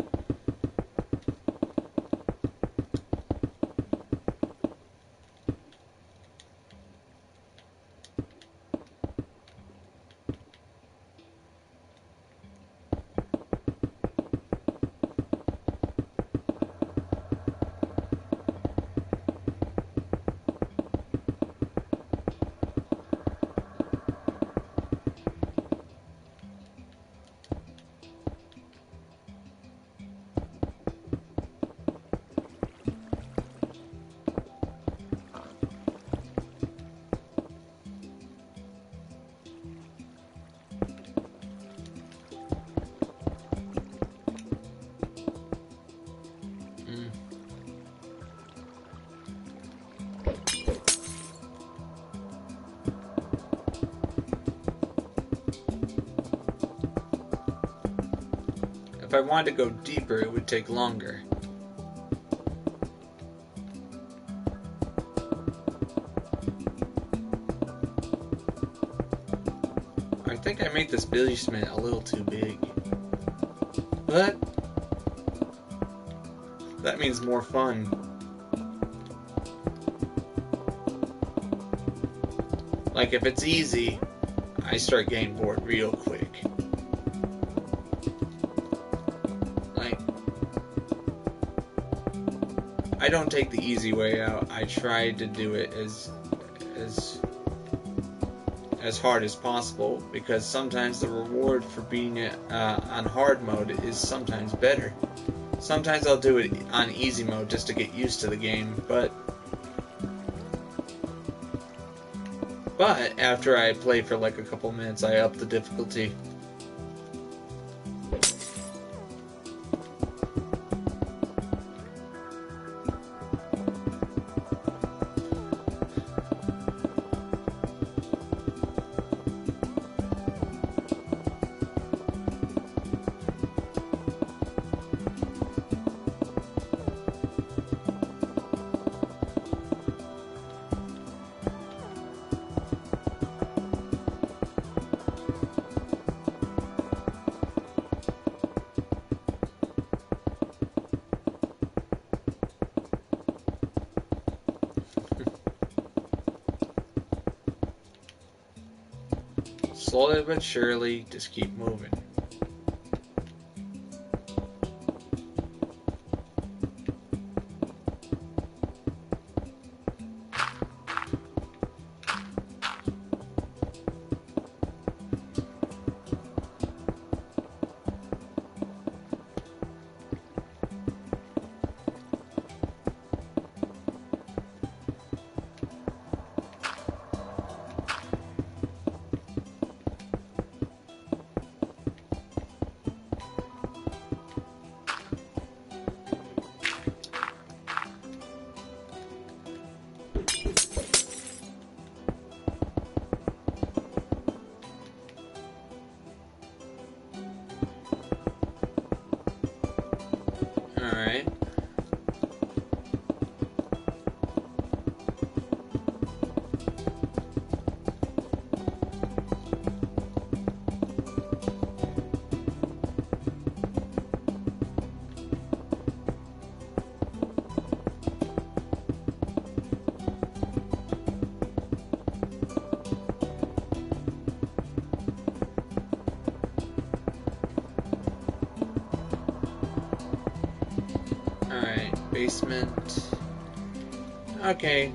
If I wanted to go deeper, it would take longer. I think I made this basement a little too big. But that means more fun. Like, if it's easy, I start getting bored real quick. I don't take the easy way out. I try to do it as as hard as possible, because sometimes the reward for being on hard mode is sometimes better. Sometimes I'll do it on easy mode just to get used to the game, but after I play for like a couple minutes, I up the difficulty. Slowly but surely, just keep moving. Alright. Basement. Okay.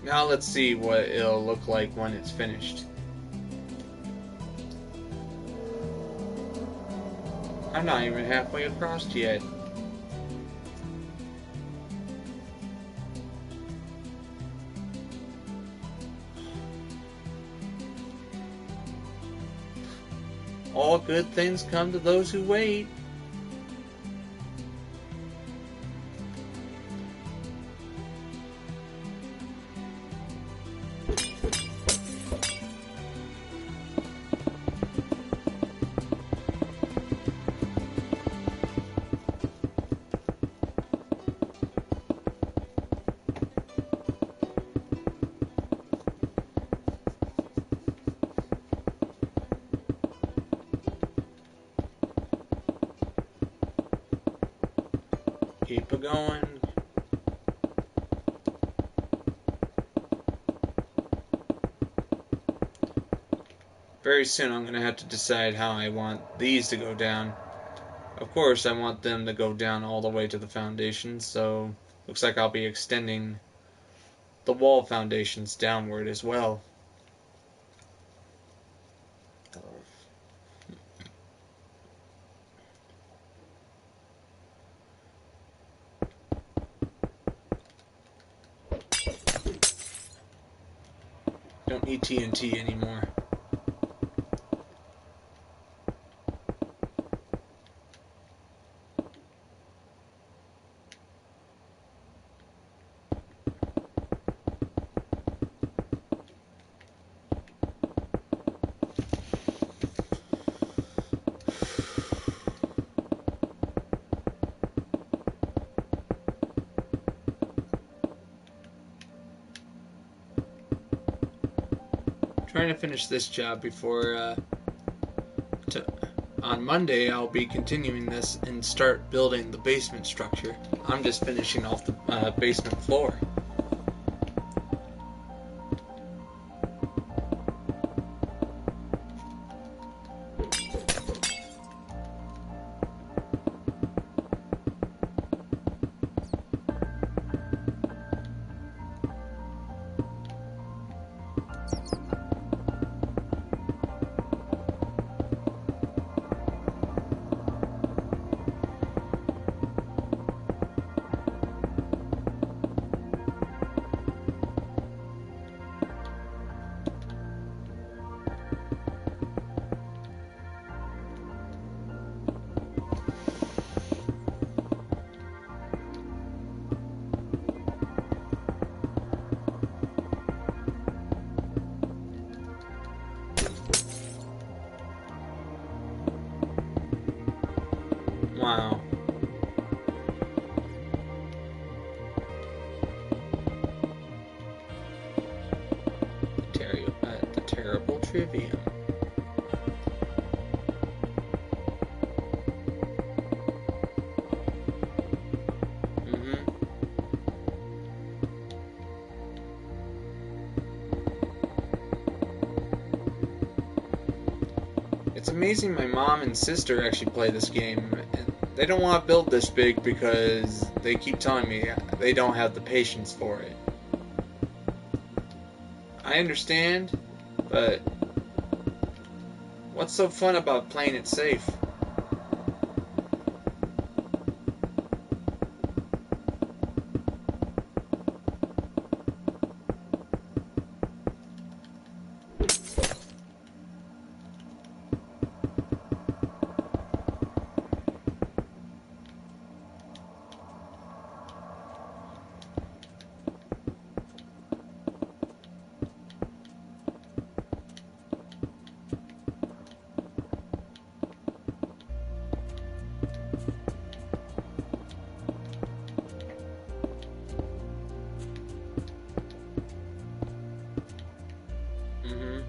Now let's see what it'll look like when it's finished. I'm not even halfway across yet. All good things come to those who wait. Keep it going. Very soon I'm going to have to decide how I want these to go down. Of course, I want them to go down all the way to the foundation, so looks like I'll be extending the wall foundations downward as well. Don't need TNT anymore. Trying to finish this job before on Monday I'll be continuing this and start building the basement structure. I'm just finishing off the basement floor. Wow. The terrible trivium. Mm-hmm. It's amazing my mom and sister actually play this game. And they don't want to build this big because they keep telling me they don't have the patience for it. I understand, but what's so fun about playing it safe? Mm-hmm.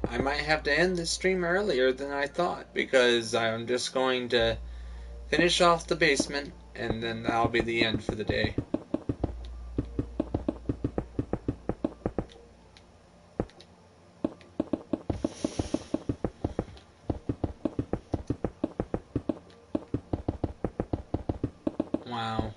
I might have to end this stream earlier than I thought because I'm just going to finish off the basement and then that'll be the end for the day. Wow.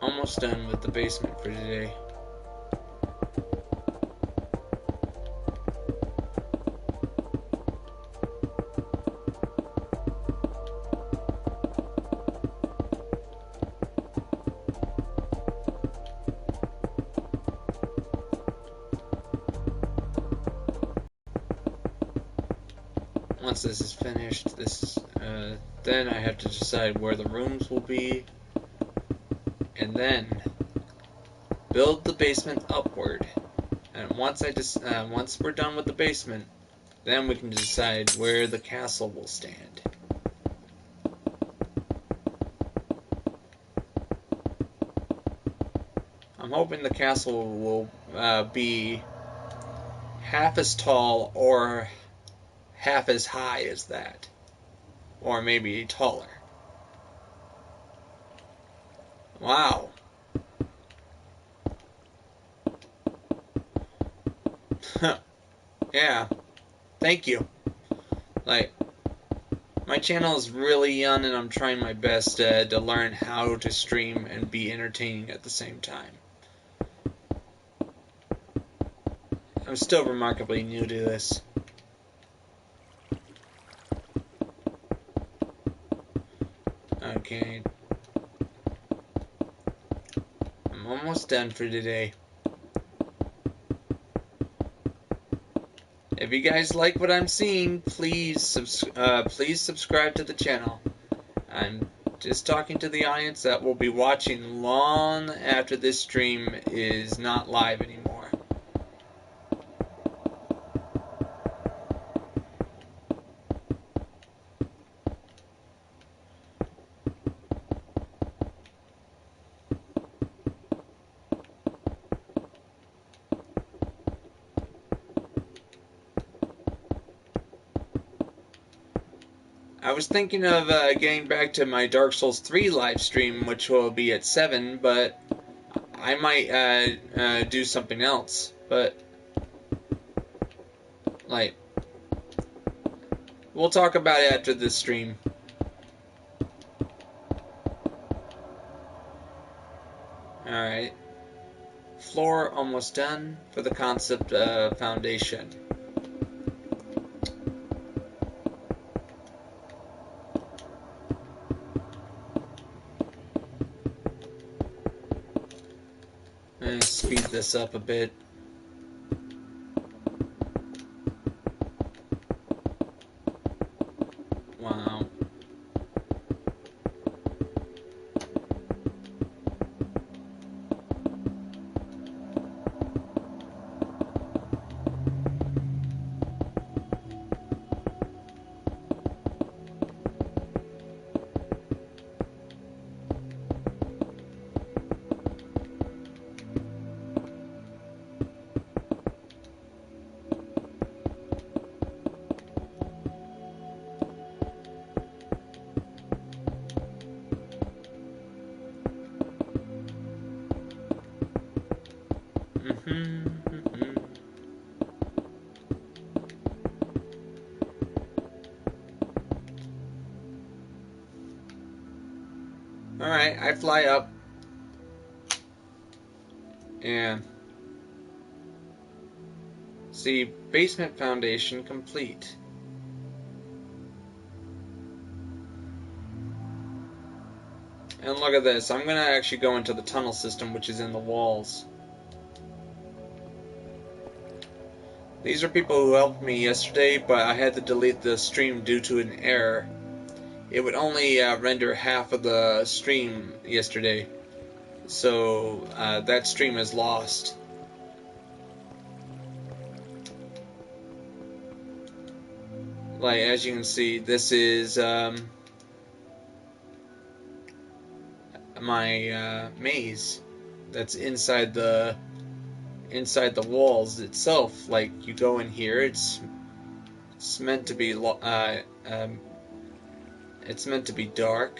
Almost done with the basement for today. Once this is finished, then I have to decide where the rooms will be, and then build the basement upward. And once we're done with the basement, then we can decide where the castle will stand. I'm hoping the castle will be half as tall or half as high as that, or maybe taller. Wow. Yeah. Thank you. Like, my channel is really young and I'm trying my best to learn how to stream and be entertaining at the same time. I'm still remarkably new to this. Okay. I'm almost done for today. If you guys like what I'm seeing, please subscribe to the channel. I'm just talking to the audience that will be watching long after this stream is not live anymore. I was thinking of getting back to my Dark Souls 3 live stream, which will be at 7, but I might do something else. But, like, we'll talk about it after this stream. Alright. Floor almost done for the concept foundation. Speed this up a bit. Wow. Alright, I fly up. And see, basement foundation complete. And look at this, I'm going to actually go into the tunnel system, which is in the walls. These are people who helped me yesterday, but I had to delete the stream due to an error. It would only render half of the stream yesterday, so that stream is lost. Like, as you can see, this is my maze that's inside the walls itself. Like, you go in here, it's meant to be dark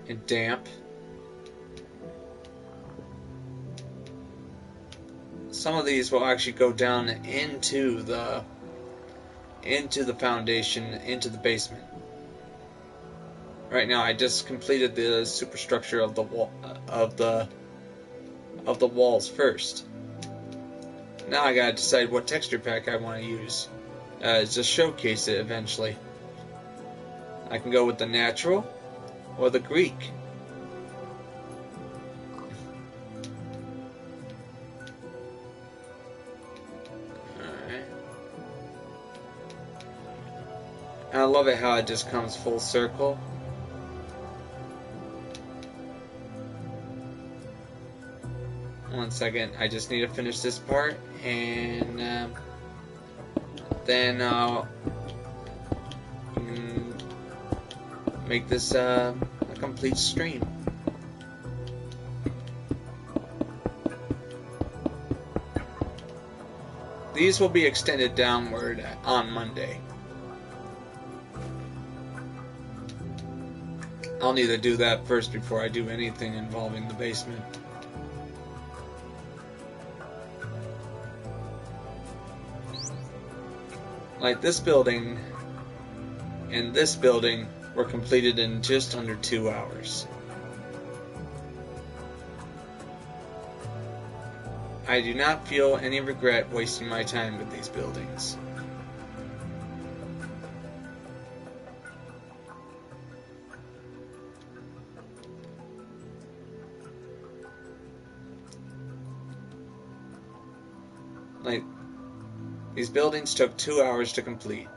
and damp. Some of these will actually go down into the foundation, into the basement. Right now, I just completed the superstructure of the wall of the walls first. Now I gotta decide what texture pack I want to use to showcase it eventually. I can go with the natural or the Greek. Alright. And I love it how it just comes full circle. One second, I just need to finish this part, and then I'll make this a complete stream. These will be extended downward on Monday. I'll need to do that first before I do anything involving the basement. Like this building and this building were completed in just under 2 hours. I do not feel any regret wasting my time with these buildings. Like, these buildings took 2 hours to complete.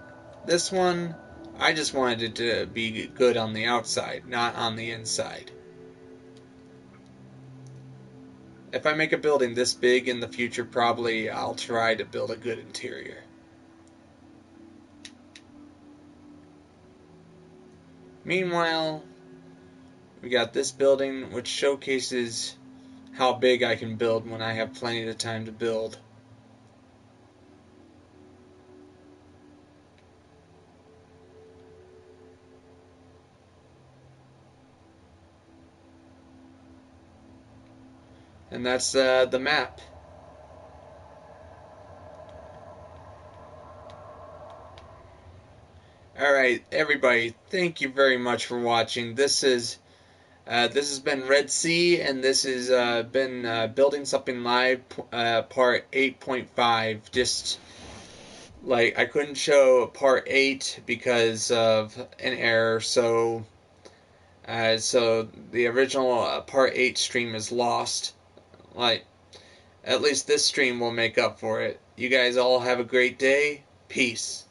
This one, I just wanted it to be good on the outside, not on the inside. If I make a building this big in the future, probably I'll try to build a good interior. Meanwhile, we got this building, which showcases how big I can build when I have plenty of time to build. And that's the map. Alright, everybody, thank you very much for watching. This has been Red Sea, and this has been Building Something Live part 8.5. Just like I couldn't show part 8 because of an error, so the original part 8 stream is lost. Like, at least this stream will make up for it. You guys all have a great day. Peace.